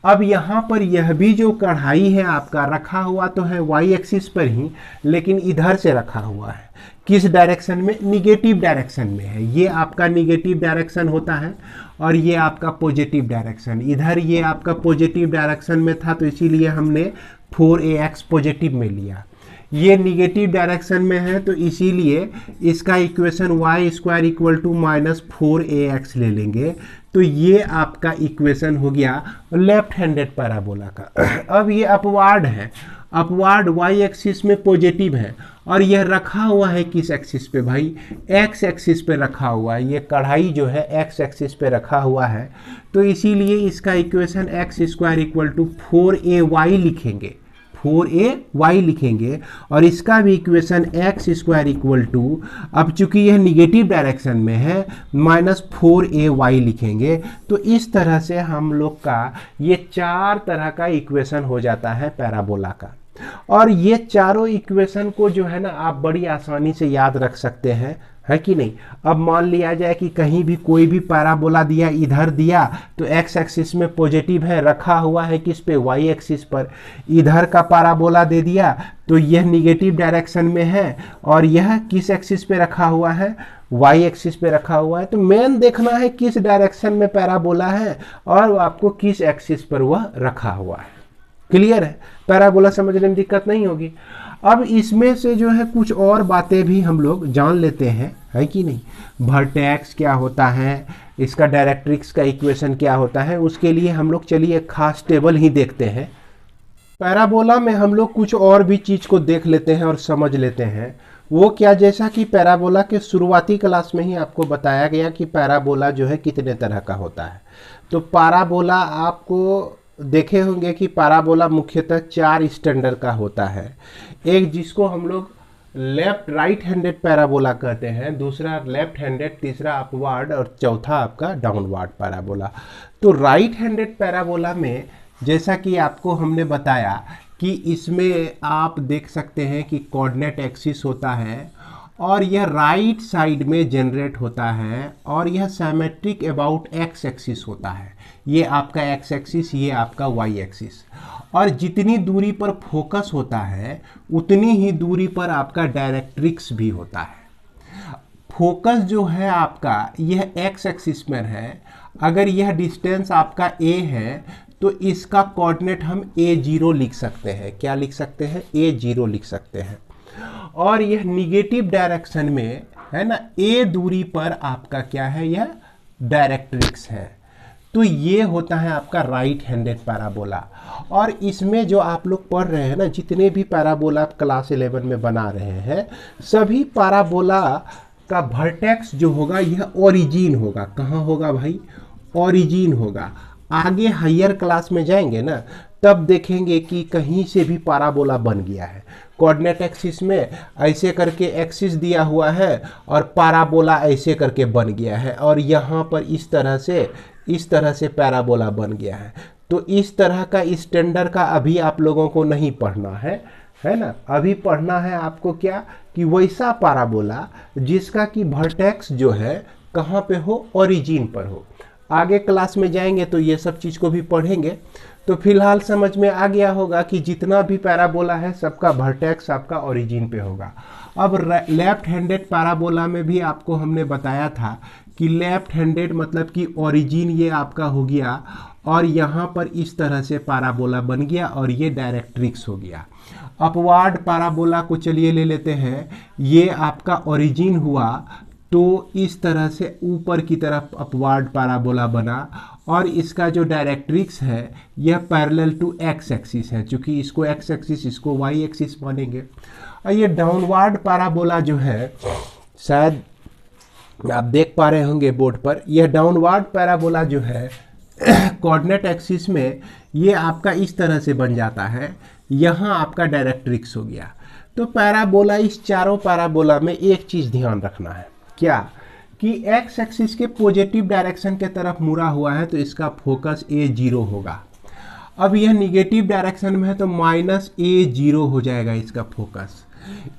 अब यहाँ पर यह भी जो कढ़ाई है आपका रखा हुआ तो है y एक्सिस पर ही, लेकिन इधर से रखा हुआ है, किस डायरेक्शन में, निगेटिव डायरेक्शन में है। ये आपका निगेटिव डायरेक्शन होता है और ये आपका पॉजिटिव डायरेक्शन। इधर ये आपका पॉजिटिव डायरेक्शन में था तो इसीलिए हमने 4ax पॉजिटिव में लिया। ये निगेटिव डायरेक्शन में है तो इसीलिए इसका equation y square equal to minus 4ax ले लेंगे। तो ये आपका इक्वेशन हो गया लेफ्ट हैंडेड पैराबोला का। अब ये अपवार्ड है, अपवार्ड y एक्सिस में पॉजिटिव है और यह रखा हुआ है किस एक्सिस पे भाई, x एक्सिस पे रखा हुआ है। ये कढ़ाई जो है x एक्सिस पे रखा हुआ है, तो इसीलिए इसका equation x square equal to 4ay लिखेंगे, 4ay लिखेंगे। और इसका भी equation x square equal to, अब चूंकि यह निगेटिव डायरेक्शन में है, माइनस 4ay लिखेंगे। तो इस तरह से हम लोग का ये 4 तरह का इक्वेशन हो जाता है पैराबोला का। और ये चारों इक्वेशन को जो है ना आप बड़ी आसानी से याद रख सकते हैं, है कि नहीं। अब मान लिया जाए कि कहीं भी कोई भी पैराबोला दिया, इधर दिया तो एक्स एक्सिस में पॉजिटिव है, रखा हुआ है किस पे, वाई एक्सिस पर। इधर का पैराबोला दे दिया तो यह निगेटिव डायरेक्शन में है, और यह किस एक्सिस पे रखा हुआ है, वाई एक्सिस पे रखा हुआ है। तो मेन देखना है किस डायरेक्शन में पैराबोला है और आपको किस एक्सिस पर वह रखा हुआ है। क्लियर है, पैराबोला समझने में दिक्कत नहीं होगी। अब इसमें से जो है कुछ और बातें भी हम लोग जान लेते हैं, है कि नहीं। वर्टेक्स क्या होता है, इसका डायरेक्ट्रिक्स का इक्वेशन क्या होता है, उसके लिए हम लोग चलिए एक खास टेबल ही देखते हैं। पैराबोला में हम लोग कुछ और भी चीज़ को देख लेते हैं और समझ लेते हैं। वो क्या, जैसा कि पैराबोला के शुरुआती क्लास में ही आपको बताया गया कि पैराबोला जो है कितने तरह का होता है। तो पैराबोला आपको देखे होंगे कि पैराबोला मुख्यतः 4 स्टैंडर्ड का होता है। एक जिसको हम लोग लेफ्ट राइट हैंडेड पैराबोला कहते हैं, दूसरा लेफ्ट हैंडेड, तीसरा अपवर्ड और चौथा आपका डाउनवर्ड पैराबोला। तो राइट हैंडेड पैराबोला में जैसा कि आपको हमने बताया कि इसमें आप देख सकते हैं कि कोऑर्डिनेट एक्सिस होता है और यह राइट साइड में जनरेट होता है, और यह सिमेट्रिक अबाउट एक्स एक्सिस होता है। ये आपका एक्स एक्सिस, ये आपका वाई एक्सिस, और जितनी दूरी पर फोकस होता है उतनी ही दूरी पर आपका डायरेक्ट्रिक्स भी होता है। फोकस जो है आपका यह एक्स एक्सिस में है। अगर यह डिस्टेंस आपका ए है तो इसका कोऑर्डिनेट हम A0 लिख सकते हैं। क्या लिख सकते हैं, A0 लिख सकते हैं। और यह निगेटिव डायरेक्शन में है ना, ए दूरी पर आपका क्या है, यह डायरेक्ट्रिक्स है। तो ये होता है आपका राइट हैंडेड पैराबोला। और इसमें जो आप लोग पढ़ रहे हैं ना, जितने भी पैराबोला आप क्लास 11 में बना रहे हैं, सभी पैराबोला का वर्टेक्स जो होगा यह ओरिजिन होगा। कहाँ होगा भाई, ओरिजिन होगा। आगे हायर क्लास में जाएंगे ना, तब देखेंगे कि कहीं से भी पैराबोला बन गया है। कोऑर्डिनेट एक्सिस में ऐसे करके एक्सिस दिया हुआ है और पैराबोला ऐसे करके बन गया है, और यहाँ पर इस तरह से पैराबोला बन गया है। तो इस तरह का स्टैंडर्ड का अभी आप लोगों को नहीं पढ़ना है ना। अभी पढ़ना है आपको क्या, कि वैसा पैराबोला जिसका कि वर्टेक्स जो है कहाँ पे हो, ओरिजिन पर हो। आगे क्लास में जाएंगे तो ये सब चीज़ को भी पढ़ेंगे। तो फिलहाल समझ में आ गया होगा कि जितना भी पैराबोला है सबका वर्टेक्स आपका ओरिजिन पे होगा। अब लेफ्ट हैंडेड पैराबोला में भी आपको हमने बताया था कि लेफ्ट हैंडेड मतलब कि ओरिजिन ये आपका हो गया, और यहाँ पर इस तरह से पैराबोला बन गया, और ये डायरेक्ट्रिक्स हो गया। अपवार्ड पैराबोला को चलिए ले लेते हैं। ये आपका ओरिजिन हुआ तो इस तरह से ऊपर की तरफ अपवार्ड पैराबोला बना, और इसका जो डायरेक्ट्रिक्स है यह पैरेलल टू एक्स एक्सिस है। चूंकि इसको एक्स एक्सिस, इसको वाई एक्सिस मानेंगे। और ये डाउनवर्ड पैराबोला जो है, शायद आप देख पा रहे होंगे बोर्ड पर, यह डाउनवर्ड पैराबोला जो है कोऑर्डिनेट एक्सिस में ये आपका इस तरह से बन जाता है। यहाँ आपका डायरेक्ट्रिक्स हो गया। तो पैराबोला, इस चारों पैराबोला में एक चीज़ ध्यान रखना है, क्या, कि एक्स एक्सिस के पॉजिटिव डायरेक्शन के तरफ मुड़ा हुआ है तो इसका फोकस A0 होगा। अब यह निगेटिव डायरेक्शन में है तो -A0 हो जाएगा इसका फोकस।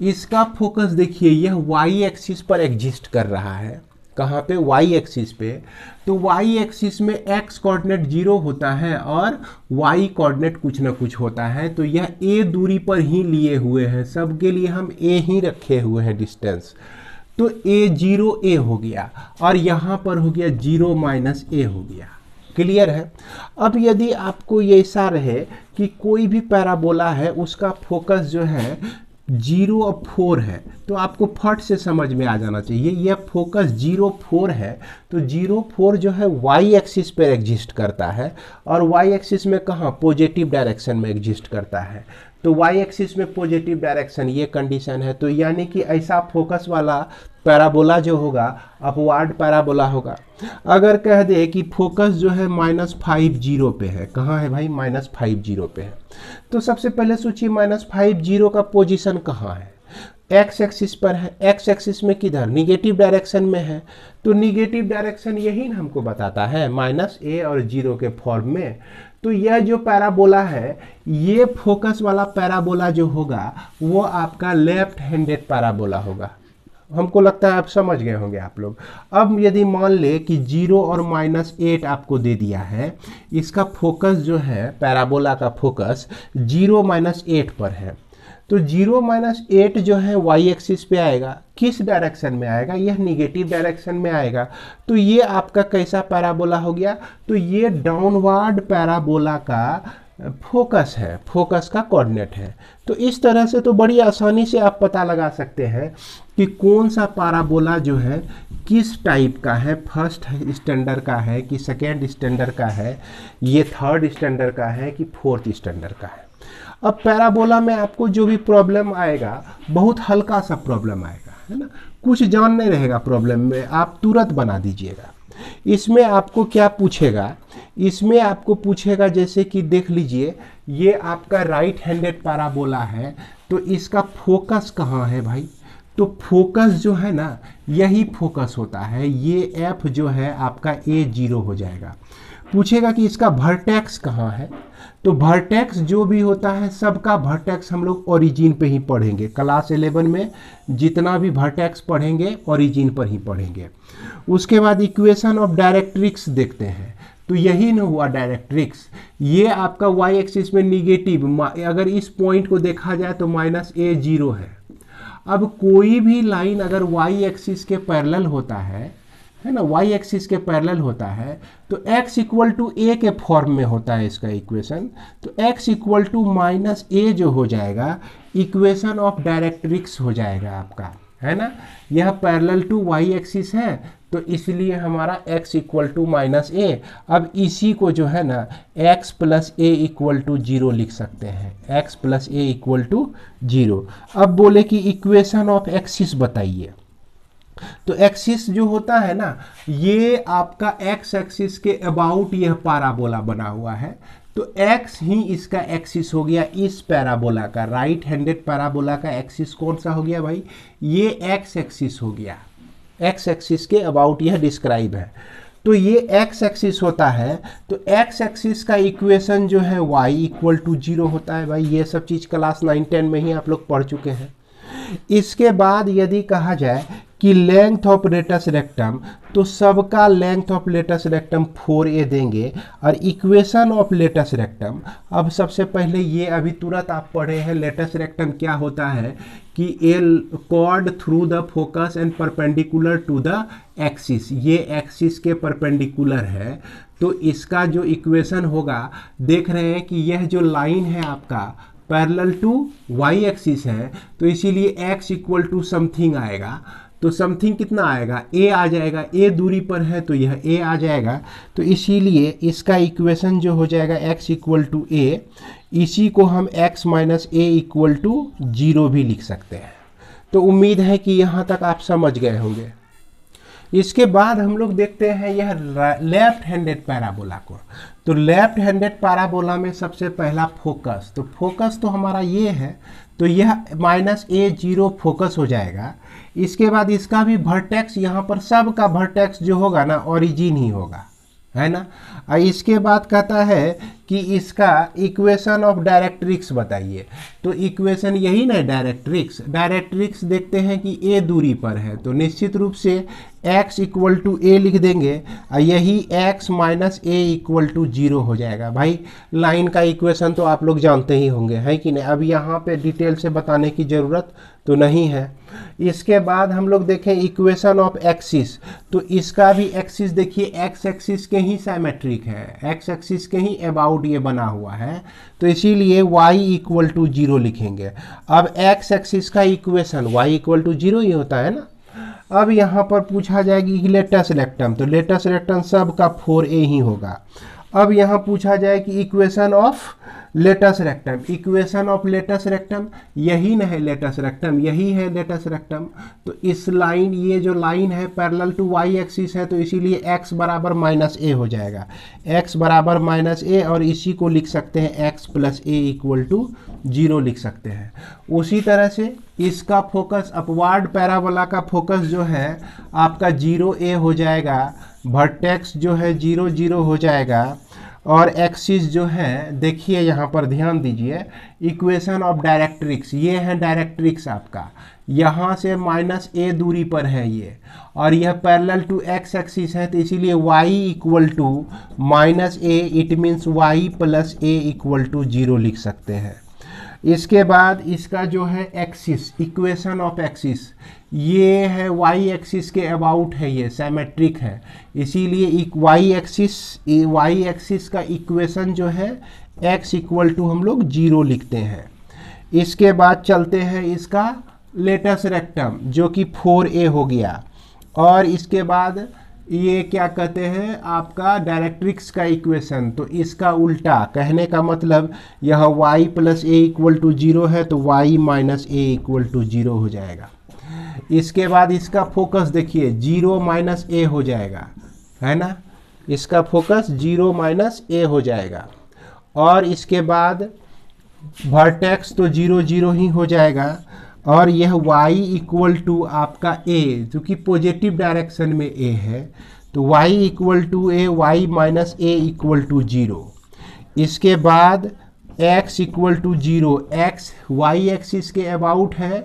इसका फोकस देखिए, यह वाई एक्सिस पर एग्जिस्ट कर रहा है। कहाँ पे, वाई एक्सिस पे। तो वाई एक्सिस में एक्स कोऑर्डिनेट 0 होता है और वाई कोऑर्डिनेट कुछ ना कुछ होता है। तो यह A दूरी पर ही लिए हुए हैं, सबके लिए हम A ही रखे हुए हैं डिस्टेंस। तो A0 A हो गया, और यहाँ पर हो गया 0 - A हो गया। क्लियर है। अब यदि आपको ये ऐसा रहे कि कोई भी पैराबोला है उसका फोकस जो है 0 और 4 है, तो आपको फट से समझ में आ जाना चाहिए यह फोकस 0 4 है। तो 0 4 जो है वाई एक्सिस पर एग्जिस्ट करता है, और वाई एक्सिस में कहाँ, पॉजिटिव डायरेक्शन में एग्जिस्ट करता है। तो वाई एक्सिस में पॉजिटिव डायरेक्शन, ये कंडीशन है। तो यानी कि ऐसा फोकस वाला पैराबोला जो होगा अपवार्ड पैराबोला होगा। अगर कह दे कि फोकस जो है -50 पे है, कहाँ है भाई, -50 पे है, तो सबसे पहले सोचिए -50 का पोजीशन कहाँ है, एक्स एक्सिस पर है। एक्स एक्सिस में किधर, निगेटिव डायरेक्शन में है। तो निगेटिव डायरेक्शन यही ना हमको बताता है, -A और 0 के फॉर्म में। तो यह जो पैराबोला है, ये फोकस वाला पैराबोला जो होगा वो आपका लेफ्ट हैंडेड पैराबोला होगा। हमको लगता है आप समझ गए होंगे आप लोग। अब यदि मान ले कि 0 और -8 आपको दे दिया है, इसका फोकस जो है पैराबोला का फोकस 0 -8 पर है, तो 0 -8 जो है वाई एक्सिस पे आएगा। किस डायरेक्शन में आएगा? यह निगेटिव डायरेक्शन में आएगा। तो ये आपका कैसा पैराबोला हो गया? तो ये डाउनवर्ड पैराबोला का फोकस है, फोकस का कोऑर्डिनेट है। तो इस तरह से तो बड़ी आसानी से आप पता लगा सकते हैं कि कौन सा पैराबोला जो है किस टाइप का है, फर्स्ट स्टैंडर्ड का है कि सेकेंड स्टैंडर्ड का है, ये थर्ड स्टैंडर्ड का है कि फोर्थ स्टैंडर्ड का है। अब पैराबोला में आपको जो भी प्रॉब्लम आएगा बहुत हल्का सा प्रॉब्लम आएगा, है ना, कुछ जान नहीं रहेगा प्रॉब्लम में, आप तुरंत बना दीजिएगा। इसमें आपको क्या पूछेगा? इसमें आपको पूछेगा जैसे कि देख लीजिए, ये आपका राइट हैंडेड पैराबोला है, तो इसका फोकस कहाँ है भाई? तो फोकस जो है ना, यही फोकस होता है, ये एफ जो है आपका A0 हो जाएगा। पूछेगा कि इसका वर्टेक्स कहाँ है? तो वर्टेक्स जो भी होता है सबका वर्टेक्स हम लोग ओरिजिन पे ही पढ़ेंगे। क्लास 11 में जितना भी वर्टेक्स पढ़ेंगे ओरिजिन पर ही पढ़ेंगे। उसके बाद इक्वेशन ऑफ डायरेक्ट्रिक्स देखते हैं, तो यही न हुआ डायरेक्ट्रिक्स, ये आपका वाई एक्सिस में निगेटिव, अगर इस पॉइंट को देखा जाए तो -A0 है। अब कोई भी लाइन अगर वाई एक्सिस के पैरेलल होता है ना, वाई एक्सिस के पैरेलल होता है, तो x इक्वल टू ए के फॉर्म में होता है इसका इक्वेशन। तो x इक्वल टू -a जो हो जाएगा इक्वेशन ऑफ डायरेक्ट्रिक्स हो जाएगा आपका, है ना। यह पैरेलल टू वाई एक्सिस है, तो इसलिए हमारा x इक्वल टू -a। अब इसी को जो है ना x plus a equal to 0 लिख सकते हैं, x plus a equal to 0। अब बोले कि इक्वेशन ऑफ एक्सिस बताइए, तो एक्सिस जो होता है ना, ये आपका एक्स एक्सिस के अबाउट यह पैराबोला बना हुआ है, तो एक्स ही इसका एक्सिस हो गया इस पैराबोला का। राइट हैंडेड पैराबोला का एक्सिस कौन सा हो गया भाई? ये एक्स एक्सिस हो गया, एक्स एक्सिस के अबाउट यह डिस्क्राइब है। तो ये एक्स एक्सिस होता है, तो एक्स एक्सिस का इक्वेशन जो है y इक्वल टू 0 होता है भाई। ये सब चीज़ क्लास 9-10 में ही आप लोग पढ़ चुके हैं। इसके बाद यदि कहा जाए कि लेंथ ऑफ लेटस रेक्टम, तो सबका length of latus rectum 4a देंगे। और इक्वेशन ऑफ लेटस रेक्टम, अब सबसे पहले ये अभी तुरंत आप पढ़े हैं, लेटस रेक्टम क्या होता है कि a chord through the focus and perpendicular to the axis, ये एक्सिस के परपेंडिकुलर है। तो इसका जो इक्वेशन होगा, देख रहे हैं कि यह जो लाइन है आपका पैरेलल टू वाई एक्सिस है, तो इसीलिए x इक्वल टू समथिंग आएगा। तो समथिंग कितना आएगा? a आ जाएगा, a दूरी पर है तो यह a आ जाएगा। तो इसीलिए इसका इक्वेशन जो हो जाएगा x इक्वल टू a, इसी को हम x minus a equal to 0 भी लिख सकते हैं। तो उम्मीद है कि यहाँ तक आप समझ गए होंगे। इसके बाद हम लोग देखते हैं यह लेफ्ट हैंडेड पैराबोला को। तो लेफ्ट हैंडेड पैराबोला में सबसे पहला फोकस, तो फोकस तो हमारा ये है, तो यह -A0 फोकस हो जाएगा। इसके बाद इसका भी वर्टेक्स, यहाँ पर सब का वर्टेक्स जो होगा ना ओरिजिन ही होगा, है ना। और इसके बाद कहता है कि इसका इक्वेशन ऑफ डायरेक्ट्रिक्स बताइए। तो इक्वेशन यही ना डायरेक्ट्रिक्स, डायरेक्ट्रिक्स देखते हैं कि a दूरी पर है, तो निश्चित रूप से x इक्वल टू a लिख देंगे और यही x minus a equal to 0 हो जाएगा। भाई लाइन का इक्वेशन तो आप लोग जानते ही होंगे, है कि नहीं। अब यहाँ पे डिटेल से बताने की ज़रूरत तो नहीं है। इसके बाद हम लोग देखें इक्वेशन ऑफ एक्सिस, तो इसका भी एक्सिस देखिए एक्स एक्सिस के ही साइमेट्रिक है, एक्स एक्सिस के ही अबाउट ये बना हुआ है, तो इसीलिए y इक्वल टू 0 लिखेंगे। अब एक्स एक्सिस का इक्वेशन y इक्वल टू 0 ही होता है ना। अब यहाँ पर पूछा जाएगी कि लेटस रेक्टम, तो लेटस रेक्टम सब का 4a ही होगा। अब यहाँ पूछा जाए कि equation of latus rectum, equation of latus rectum यही न है, लेटस रेक्टम यही है लेटस रेक्टम। तो इस लाइन, ये जो लाइन है पैरेलल टू वाई एक्सिस है, तो इसीलिए x बराबर -a हो जाएगा, x बराबर -a, और इसी को लिख सकते हैं x plus a equal to 0 लिख सकते हैं। उसी तरह से इसका फोकस, अपवार्ड पैराबोला का फोकस जो है आपका 0a हो जाएगा, वर्टेक्स जो है 0 0 हो जाएगा। और एक्सिस जो है, देखिए यहाँ पर ध्यान दीजिए, इक्वेशन ऑफ डायरेक्ट्रिक्स, ये है डायरेक्ट्रिक्स आपका, यहाँ से -a दूरी पर है ये, और यह पैरेलल टू एक्स एक्सिस है, तो इसीलिए y equal to -a, it means y plus a equal to 0 लिख सकते हैं। इसके बाद इसका जो है एक्सिस, इक्वेशन ऑफ एक्सिस, ये है y एक्सिस के अबाउट है, ये सिमेट्रिक है, इसीलिए y एक्सिस का इक्वेशन जो है x इक्वल टू हम लोग 0 लिखते हैं। इसके बाद चलते हैं इसका लेटस रेक्टम जो कि 4a हो गया, और इसके बाद ये क्या कहते हैं आपका डायरेक्ट्रिक्स का इक्वेशन, तो इसका उल्टा, कहने का मतलब यह y plus a equal to 0 है तो y minus a equal to 0 हो जाएगा। इसके बाद इसका फोकस देखिए 0 माइनस a हो जाएगा, है ना, इसका फोकस 0 माइनस a हो जाएगा, और इसके बाद वर्टेक्स तो 0 0 ही हो जाएगा, और यह y इक्वल टू आपका a, जो कि पॉजिटिव डायरेक्शन में a है, तो y equal to a, y minus a equal to 0। इसके बाद x equal to 0, x y axis के अबाउट है,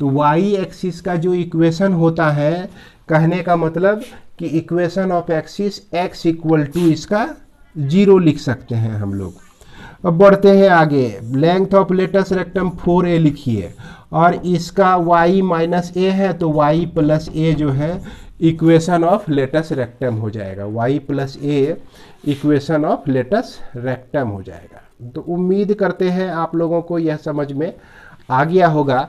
तो y एक्सिस का जो इक्वेशन होता है, कहने का मतलब कि equation of axis x equal to इसका 0 लिख सकते हैं हम लोग। अब बढ़ते हैं आगे, length of latus rectum 4a लिखिए, और इसका y माइनस a है तो y प्लस a जो है इक्वेशन ऑफ लेटस रेक्टम हो जाएगा, y plus a equation of latus rectum हो जाएगा। तो उम्मीद करते हैं आप लोगों को यह समझ में आ गया होगा,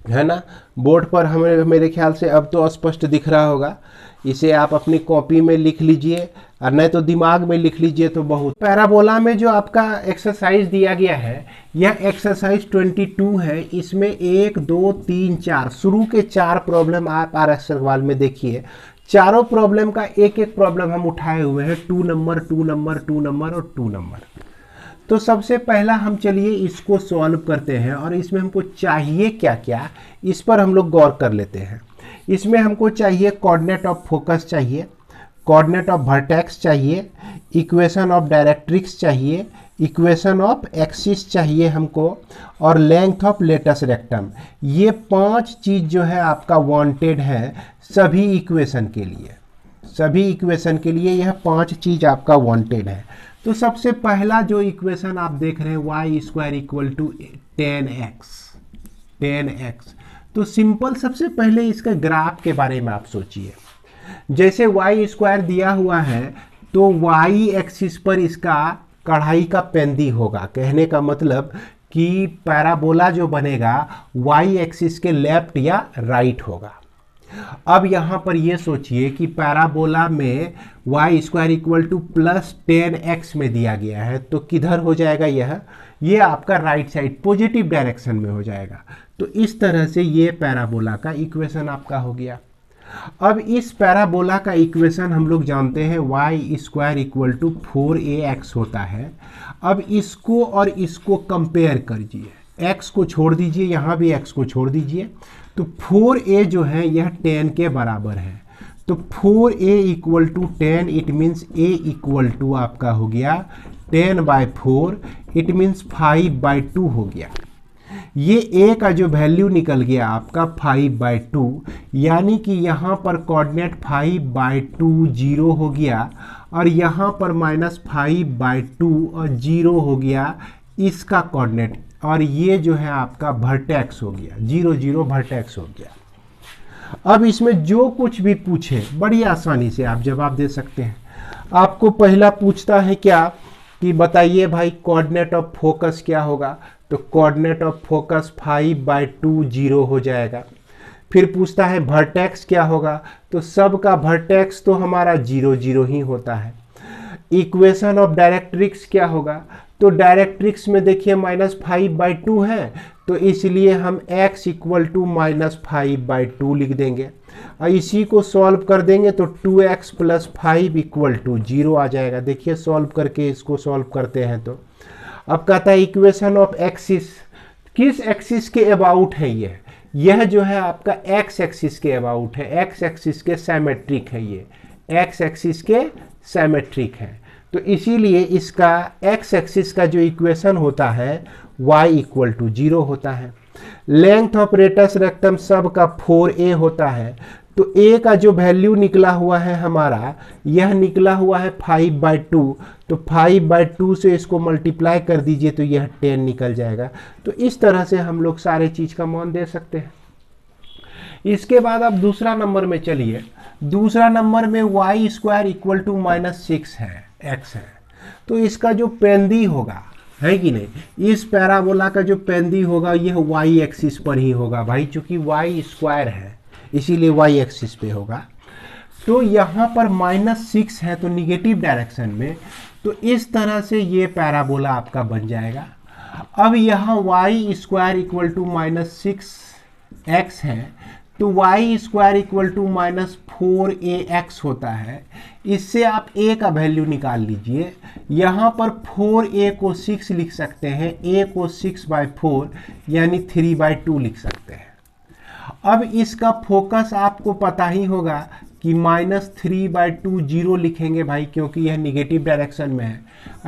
है ना। बोर्ड पर हमें मेरे ख्याल से अब तो स्पष्ट दिख रहा होगा, इसे आप अपनी कॉपी में लिख लीजिए, और नहीं तो दिमाग में लिख लीजिए तो बहुत। पैराबोला में जो आपका एक्सरसाइज दिया गया है, यह एक्सरसाइज 22 है, इसमें 1 2 3 4 शुरू के 4 प्रॉब्लम आप RS अग्रवाल में देखिए, चारों प्रॉब्लम का एक एक प्रॉब्लम हम उठाए हुए हैं, 2 नंबर 2 नंबर 2 नंबर और 2 नंबर। तो सबसे पहला हम चलिए इसको सॉल्व करते हैं, और इसमें हमको चाहिए क्या क्या, इस पर हम लोग गौर कर लेते हैं। इसमें हमको चाहिए कोऑर्डिनेट ऑफ फोकस चाहिए, कोऑर्डिनेट ऑफ वर्टेक्स चाहिए, इक्वेशन ऑफ डायरेक्ट्रिक्स चाहिए, इक्वेशन ऑफ एक्सिस चाहिए हमको, और लेंथ ऑफ लेटस रेक्टम। ये 5 चीज़ जो है आपका वांटेड है सभी इक्वेशन के लिए, सभी इक्वेशन के लिए यह 5 चीज़ आपका वांटेड है। तो सबसे पहला जो इक्वेशन आप देख रहे हैं y square equal to 10x, तो सिंपल सबसे पहले इसके ग्राफ के बारे में आप सोचिए। जैसे y स्क्वायर दिया हुआ है तो y एक्सिस पर इसका कढ़ाई का पेंदी होगा, कहने का मतलब कि पैराबोला जो बनेगा y एक्सिस के लेफ्ट या राइट होगा। अब यहाँ पर ये सोचिए कि पैराबोला में y square equal two plus 10x में दिया गया है, तो किधर हो जाएगा ये आपका राइट साइड पॉजिटिव डायरेक्शन में हो जाएगा। तो इस तरह से ये पैराबोला का इक्वेशन आपका हो गया। अब इस पैराबोला का इक्वेशन हम लोग जानते हैं y square equal to 4ax होता है। अब इसको और इसको कंपेयर करिए, x को छोड़ दीजिए, यहाँ भी x को छोड़ दीजिए, तो 4a जो है यह 10 के बराबर है, तो 4a equal to 10, it means a equal to आपका हो गया 10/4, इट मीन्स 5/2 हो गया। ये a का जो वैल्यू निकल गया आपका 5/2, यानी कि यहाँ पर कोऑर्डिनेट 5/2 0 हो गया, और यहाँ पर -5/2 और 0 हो गया इसका कोऑर्डिनेट, और ये जो है आपका वर्टेक्स हो गया, 0 0 वर्टेक्स हो गया। अब इसमें जो कुछ भी पूछे बड़ी आसानी से आप जवाब दे सकते हैं। आपको पहला पूछता है क्या कि बताइए भाई कोऑर्डिनेट ऑफ फोकस क्या होगा, तो कोऑर्डिनेट ऑफ फोकस 5/2 0 हो जाएगा। फिर पूछता है वर्टेक्स क्या होगा, तो सब का वर्टेक्स तो हमारा 0 0 ही होता है। इक्वेशन ऑफ डायरेक्ट्रिक्स क्या होगा, तो डायरेक्ट्रिक्स में देखिए -5/2 है, तो इसलिए हम x इक्वल टू -5/2 लिख देंगे, और इसी को सॉल्व कर देंगे तो 2x + 5 इक्वल टू 0 आ जाएगा। देखिए सॉल्व करके इसको सॉल्व करते हैं तो अब कहता है इक्वेशन ऑफ एक्सिस, किस एक्सिस के अबाउट है यह जो है आपका x एक्सिस के अबाउट है, x एक्सिस के सिमेट्रिक है, ये x एक्सिस के सिमेट्रिक है। तो इसीलिए इसका एक्स एक्सिस का जो इक्वेशन होता है y इक्वल टू 0 होता है। लेंथ ऑफ रेटस रेक्टम सब का 4a होता है। तो a का जो वैल्यू निकला हुआ है हमारा, यह निकला हुआ है 5/2। तो 5/2 से इसको मल्टीप्लाई कर दीजिए तो यह 10 निकल जाएगा। तो इस तरह से हम लोग सारे चीज का मान दे सकते हैं। इसके बाद अब दूसरा नंबर में चलिए। दूसरा नंबर में y स्क्वायर इक्वल टू -6 है, x है। तो इसका जो पेंदी होगा, है कि नहीं, इस पैराबोला का जो पेंदी होगा यह y एक्सिस पर ही होगा भाई, चूंकि y स्क्वायर है इसीलिए y एक्सिस पे होगा। तो यहाँ पर -6 है तो निगेटिव डायरेक्शन में, तो इस तरह से ये पैराबोला आपका बन जाएगा। अब यहाँ y square equal to -6x है, तो y square equal to -4ax होता है। इससे आप a का वैल्यू निकाल लीजिए। यहाँ पर 4a को 6 लिख सकते हैं, a को 6/4 यानी 3/2 लिख सकते हैं। अब इसका फोकस आपको पता ही होगा कि -3/2 0 लिखेंगे भाई, क्योंकि यह निगेटिव डायरेक्शन में है।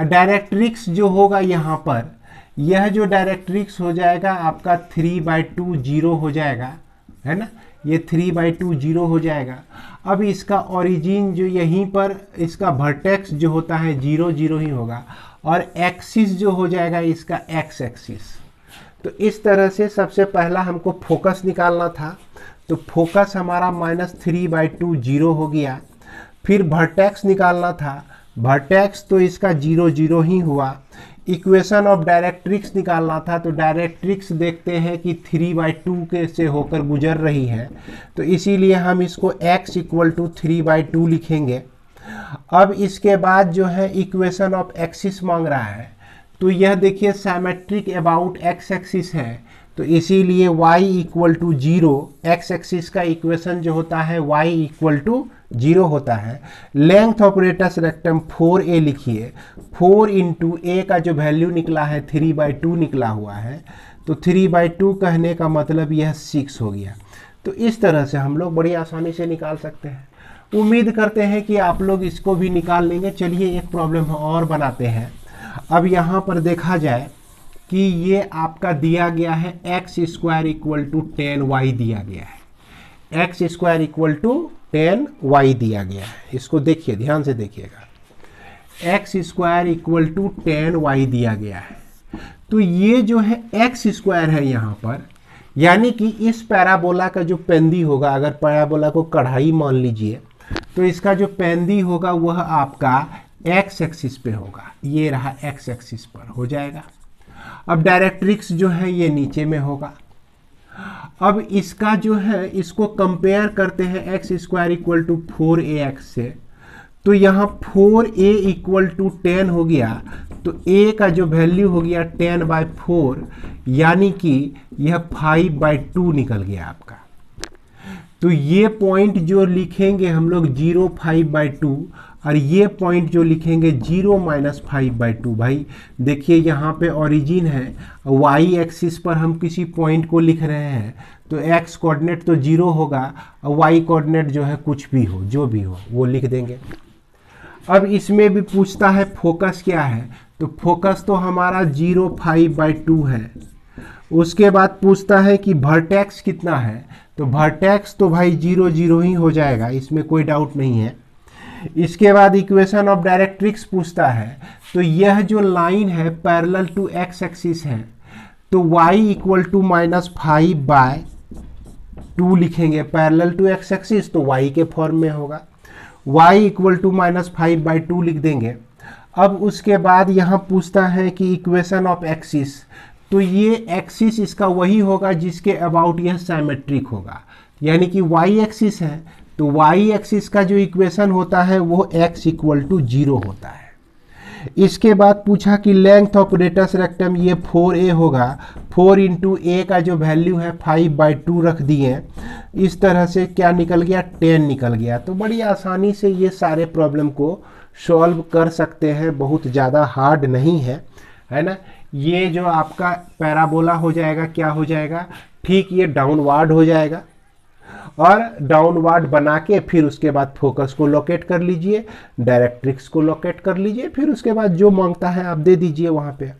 डायरेक्ट्रिक्स जो होगा यहाँ पर, यह जो डायरेक्ट्रिक्स हो जाएगा आपका 3/2 0 हो जाएगा, है ना, ये 3/2 0 हो जाएगा। अब इसका ओरिजिन जो यहीं पर, इसका वर्टेक्स जो होता है 0 0 ही होगा, और एक्सिस जो हो जाएगा इसका एक्स एक्सिस। तो इस तरह से सबसे पहला हमको फोकस निकालना था, तो फोकस हमारा -3/2 0 हो गया। फिर वर्टेक्स निकालना था, वर्टेक्स तो इसका 0 0 ही हुआ। इक्वेशन ऑफ डायरेक्ट्रिक्स निकालना था, तो डायरेक्ट्रिक्स देखते हैं कि 3/2 के से होकर गुजर रही है, तो इसीलिए हम इसको x इक्वल टू 3/2 लिखेंगे। अब इसके बाद जो है इक्वेशन ऑफ एक्सिस मांग रहा है, तो यह देखिए सिमेट्रिक अबाउट x एक्सिस है, तो इसीलिए y equal to 0, x axis का इक्वेशन जो होता है y इक्वल टू 0 होता है। Length of rates rectum 4a लिखिए, 4 इंटू a का जो वैल्यू निकला है 3/2 निकला हुआ है, तो 3/2 कहने का मतलब यह 6 हो गया। तो इस तरह से हम लोग बड़ी आसानी से निकाल सकते हैं। उम्मीद करते हैं कि आप लोग इसको भी निकाल लेंगे। चलिए एक प्रॉब्लम और बनाते हैं। अब यहाँ पर देखा जाए कि ये आपका दिया गया है x square equal to 10y दिया गया है, x square equal to 10y दिया गया है। इसको देखिए, ध्यान से देखिएगा, x square equal to 10y दिया गया है। तो ये जो है एक्स स्क्वायर है यहाँ पर, यानी कि इस पैराबोला का जो पेंदी होगा, अगर पैराबोला को कढ़ाई मान लीजिए, तो इसका जो पेंदी होगा वह आपका एक्स एक्सिस पे होगा। ये रहा एक्स एक्सिस पर हो जाएगा। अब डायरेक्ट्रिक्स जो है ये नीचे में होगा। अब इसका जो है, इसको कंपेयर करते हैं x square equal to 4ax से, तो यहाँ 4a इक्वल टू 10 हो गया, तो a का जो वैल्यू हो गया 10/4, यानी कि यह 5/2 निकल गया आपका। तो ये पॉइंट जो लिखेंगे हम लोग 0 5/2, और ये पॉइंट जो लिखेंगे 0 - 5/2। भाई देखिए यहाँ पे ओरिजिन है, y एक्सिस पर हम किसी पॉइंट को लिख रहे हैं, तो x कोऑर्डिनेट तो 0 होगा, और y कोऑर्डिनेट जो है कुछ भी हो, जो भी हो वो लिख देंगे। अब इसमें भी पूछता है फोकस क्या है, तो फोकस तो हमारा 0 5/2 है। उसके बाद पूछता है कि वर्टेक्स कितना है, तो वर्टेक्स तो भाई 0 0 ही हो जाएगा, इसमें कोई डाउट नहीं है। इसके बाद इक्वेशन ऑफ डायरेक्ट्रिक्स पूछता है, तो यह जो लाइन है पैरेलल टू एक्स एक्सिस है, तो y इक्वल टू -5/2 लिखेंगे। पैरेलल टू एक्स एक्सिस तो y के फॉर्म में होगा, y इक्वल टू -5/2 लिख देंगे। अब उसके बाद यहाँ पूछता है कि इक्वेशन ऑफ एक्सिस, तो ये एक्सिस इसका वही होगा जिसके अबाउट यह सिमेट्रिक होगा, यानी कि y एक्सिस है, तो y एक्सिस का जो इक्वेशन होता है वो x इक्वल टू 0 होता है। इसके बाद पूछा कि लेंथ ऑफ रेटस रेक्टम, ये 4a होगा, 4 इंटू a का जो वैल्यू है 5/2 रख दिए। इस तरह से क्या निकल गया, 10 निकल गया। तो बड़ी आसानी से ये सारे प्रॉब्लम को सॉल्व कर सकते हैं, बहुत ज़्यादा हार्ड नहीं है, है ना। ये जो आपका पैराबोला हो जाएगा, क्या हो जाएगा, ठीक ये डाउनवर्ड हो जाएगा। और डाउनवर्ड बना के फिर उसके बाद फोकस को लोकेट कर लीजिए, डायरेक्ट्रिक्स को लोकेट कर लीजिए, फिर उसके बाद जो मांगता है आप दे दीजिए वहाँ पे।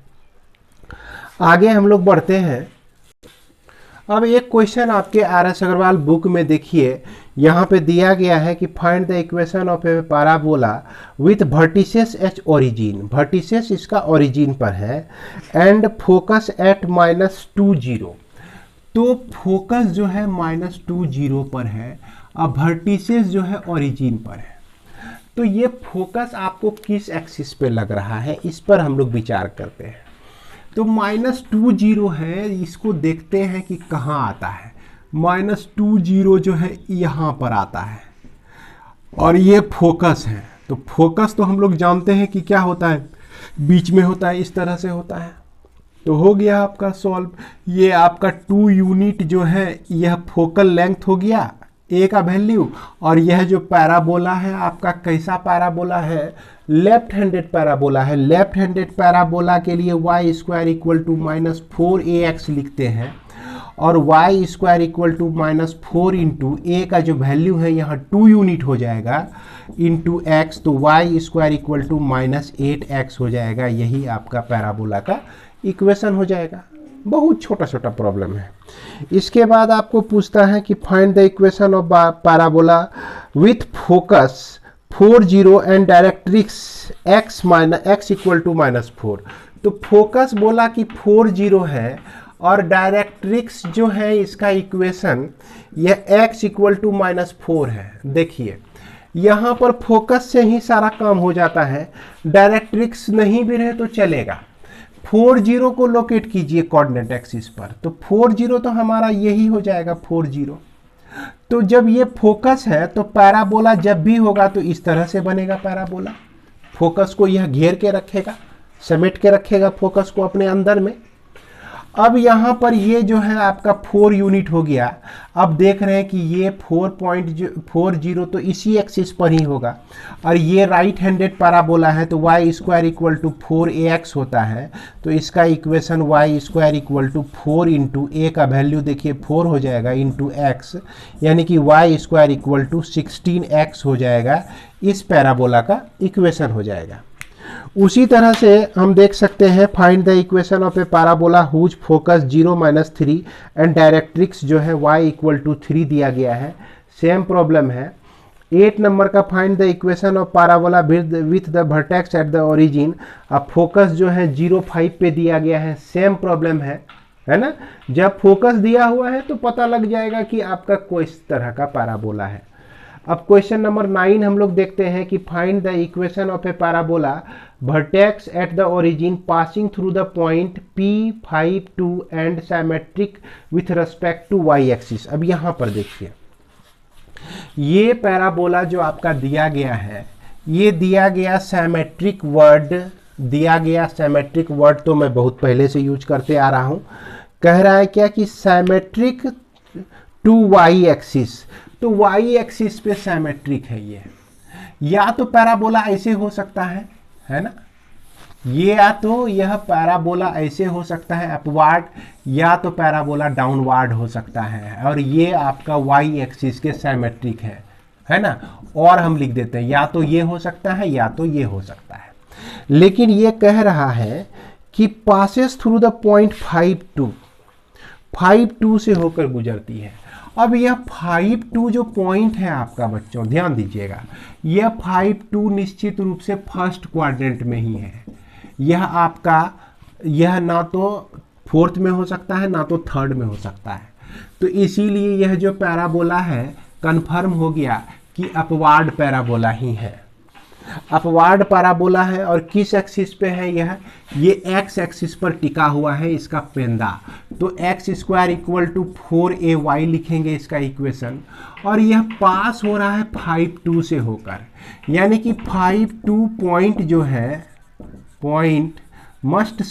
आगे हम लोग बढ़ते हैं। अब एक क्वेश्चन आपके RS अग्रवाल बुक में देखिए, यहाँ पे दिया गया है कि find the equation of a parabola with vertices H origin. Vertices इसका ओरिजिन पर है एंड फोकस एट -20। तो फोकस जो है -20 पर है, अब वर्टिसेस जो है ओरिजिन पर है। तो ये फोकस आपको किस एक्सिस पे लग रहा है, इस पर हम लोग विचार करते हैं। तो -20 है, इसको देखते हैं कि कहाँ आता है। -20 जो है यहाँ पर आता है और ये फोकस है। तो फोकस तो हम लोग जानते हैं कि क्या होता है, बीच में होता है, इस तरह से होता है। तो हो गया आपका सॉल्व। ये आपका 2 यूनिट जो है यह फोकल लेंथ हो गया, ए का वैल्यू। और यह जो पैराबोला है आपका कैसा पैराबोला है, लेफ्ट हैंडेड पैराबोला है। लेफ्ट हैंडेड पैराबोला के लिए y square equal to -4ax लिखते हैं और y square equal to -4 into A का जो वैल्यू है यहाँ 2 यूनिट हो जाएगा इंटू x, तो y square equal to -8x हो जाएगा। यही आपका पैराबोला का इक्वेशन हो जाएगा। बहुत छोटा छोटा प्रॉब्लम है। इसके बाद आपको पूछता है कि find the equation of parabola with focus 40 and directrix x equal to -4। तो फोकस बोला कि 40 है और डायरेक्ट्रिक्स जो है इसका इक्वेशन यह x इक्वल टू -4 है। देखिए यहाँ पर फोकस से ही सारा काम हो जाता है, डायरेक्ट्रिक्स नहीं भी रहे तो चलेगा। 40 को लोकेट कीजिए कोऑर्डिनेट एक्सिस पर, तो 40 तो हमारा यही हो जाएगा 40। तो जब ये फोकस है तो पैराबोला जब भी होगा तो इस तरह से बनेगा पैराबोला। फोकस को यह घेर के रखेगा, समेट के रखेगा फोकस को अपने अंदर में। अब यहाँ पर ये जो है आपका 4 यूनिट हो गया। अब देख रहे हैं कि ये 4.40 तो इसी एक्सिस पर ही होगा और ये राइट हैंडेड पैराबोला है, तो y square equal to 4ax होता है। तो इसका equation y square equal to 4 into A का वैल्यू देखिए 4 हो जाएगा इंटू x, यानी कि y square equal to 16x हो जाएगा। इस पैराबोला का इक्वेशन हो जाएगा। उसी तरह से हम देख सकते हैं find the equation of a parabola whose focus 0-3 and directrix जो है y इक्वल टू 3 दिया गया है। सेम प्रॉब्लम है। 8 नंबर का find the equation of parabola with the vertex at the origin. अब फोकस जो है 0-5 पे दिया गया है। सेम प्रॉब्लम है ना। जब फोकस दिया हुआ है तो पता लग जाएगा कि आपका किस तरह का पैराबोला है। अब क्वेश्चन नंबर 9 हम लोग देखते हैं कि find the equation of a parabola vertex at the origin passing through the point P5 2 and symmetric with respect to y axis. अब यहाँ पर देखिए ये पैराबोला जो आपका दिया गया है, ये दिया गया सिमेट्रिक वर्ड, दिया गया सिमेट्रिक वर्ड तो मैं बहुत पहले से यूज करते आ रहा हूँ। कह रहा है क्या कि सिमेट्रिक टू y एक्सिस, तो y एक्सिस पे सिमेट्रिक है ये। या तो पैराबोला ऐसे हो सकता है ना, ये या तो यह पैराबोला ऐसे हो सकता है अपवार्ड, या तो पैराबोला डाउनवार्ड हो सकता है। और ये आपका y एक्सिस के सिमेट्रिक है ना। और हम लिख देते हैं या तो ये हो सकता है या तो ये हो सकता है। लेकिन ये कह रहा है कि पासेस थ्रू द पॉइंट 5-2 से होकर गुजरती है। अब यह 5-2 जो पॉइंट है आपका बच्चों ध्यान दीजिएगा, यह 5-2 निश्चित रूप से फर्स्ट क्वाड्रेंट में ही है। यह आपका यह ना तो फोर्थ में हो सकता है ना तो थर्ड में हो सकता है। तो इसीलिए यह जो पैराबोला है कंफर्म हो गया कि अपवार्ड पैराबोला ही है। अपवार्ड पैराबोला है और किस एक्सिस पे है यह, ये एक्स एक्सिस पर टिका हुआ है इसका पेंदा। तो x square equal to 4ay लिखेंगे इसका इक्वेशन। और यह पास हो रहा है 5-2 से होकर, यानी कि 5-2 पॉइंट जो है पॉइंट मस्ट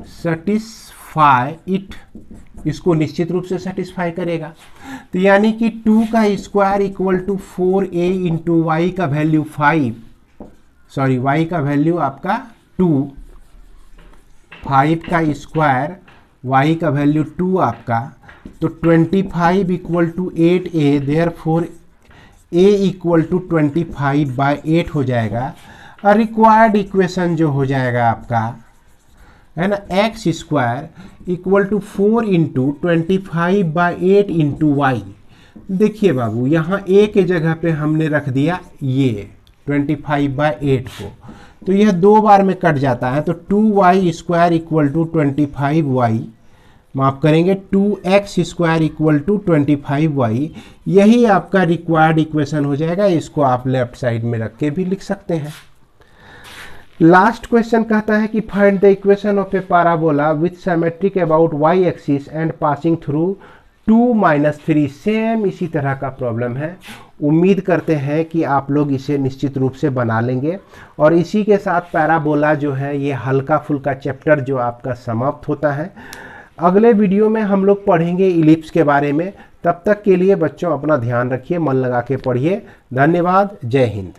सेटिस्फाई इट, इसको निश्चित रूप से सेटिस्फाई करेगा। तो यानी कि 2 का square equal to 4a into y का वैल्यू 5, सॉरी y का वैल्यू आपका 2, 5 का स्क्वायर y का वैल्यू 2 आपका, तो 25 equal to 8a, therefore a equal to 25/8 हो जाएगा। और रिक्वायर्ड इक्वेशन जो हो जाएगा आपका, है ना, x square equal to 4 into 25/8 into y. देखिए बाबू, यहाँ a के जगह पे हमने रख दिया ये 25/8 को, तो यह 2 बार में कट जाता है, तो 2y square equal to 25y, माफ करेंगे 2x square equal to 25y, यही आपका रिक्वायर्ड इक्वेशन हो जाएगा। इसको आप लेफ्ट साइड में रख के भी लिख सकते हैं। लास्ट क्वेश्चन कहता है कि find the equation of a parabola with symmetric about y axis and passing through 2-3। Same इसी तरह का प्रॉब्लम है। उम्मीद करते हैं कि आप लोग इसे निश्चित रूप से बना लेंगे। और इसी के साथ पैराबोला जो है ये हल्का फुल्का चैप्टर जो आपका समाप्त होता है। अगले वीडियो में हम लोग पढ़ेंगे इलिप्स के बारे में। तब तक के लिए बच्चों अपना ध्यान रखिए, मन लगा के पढ़िए। धन्यवाद। जय हिंद।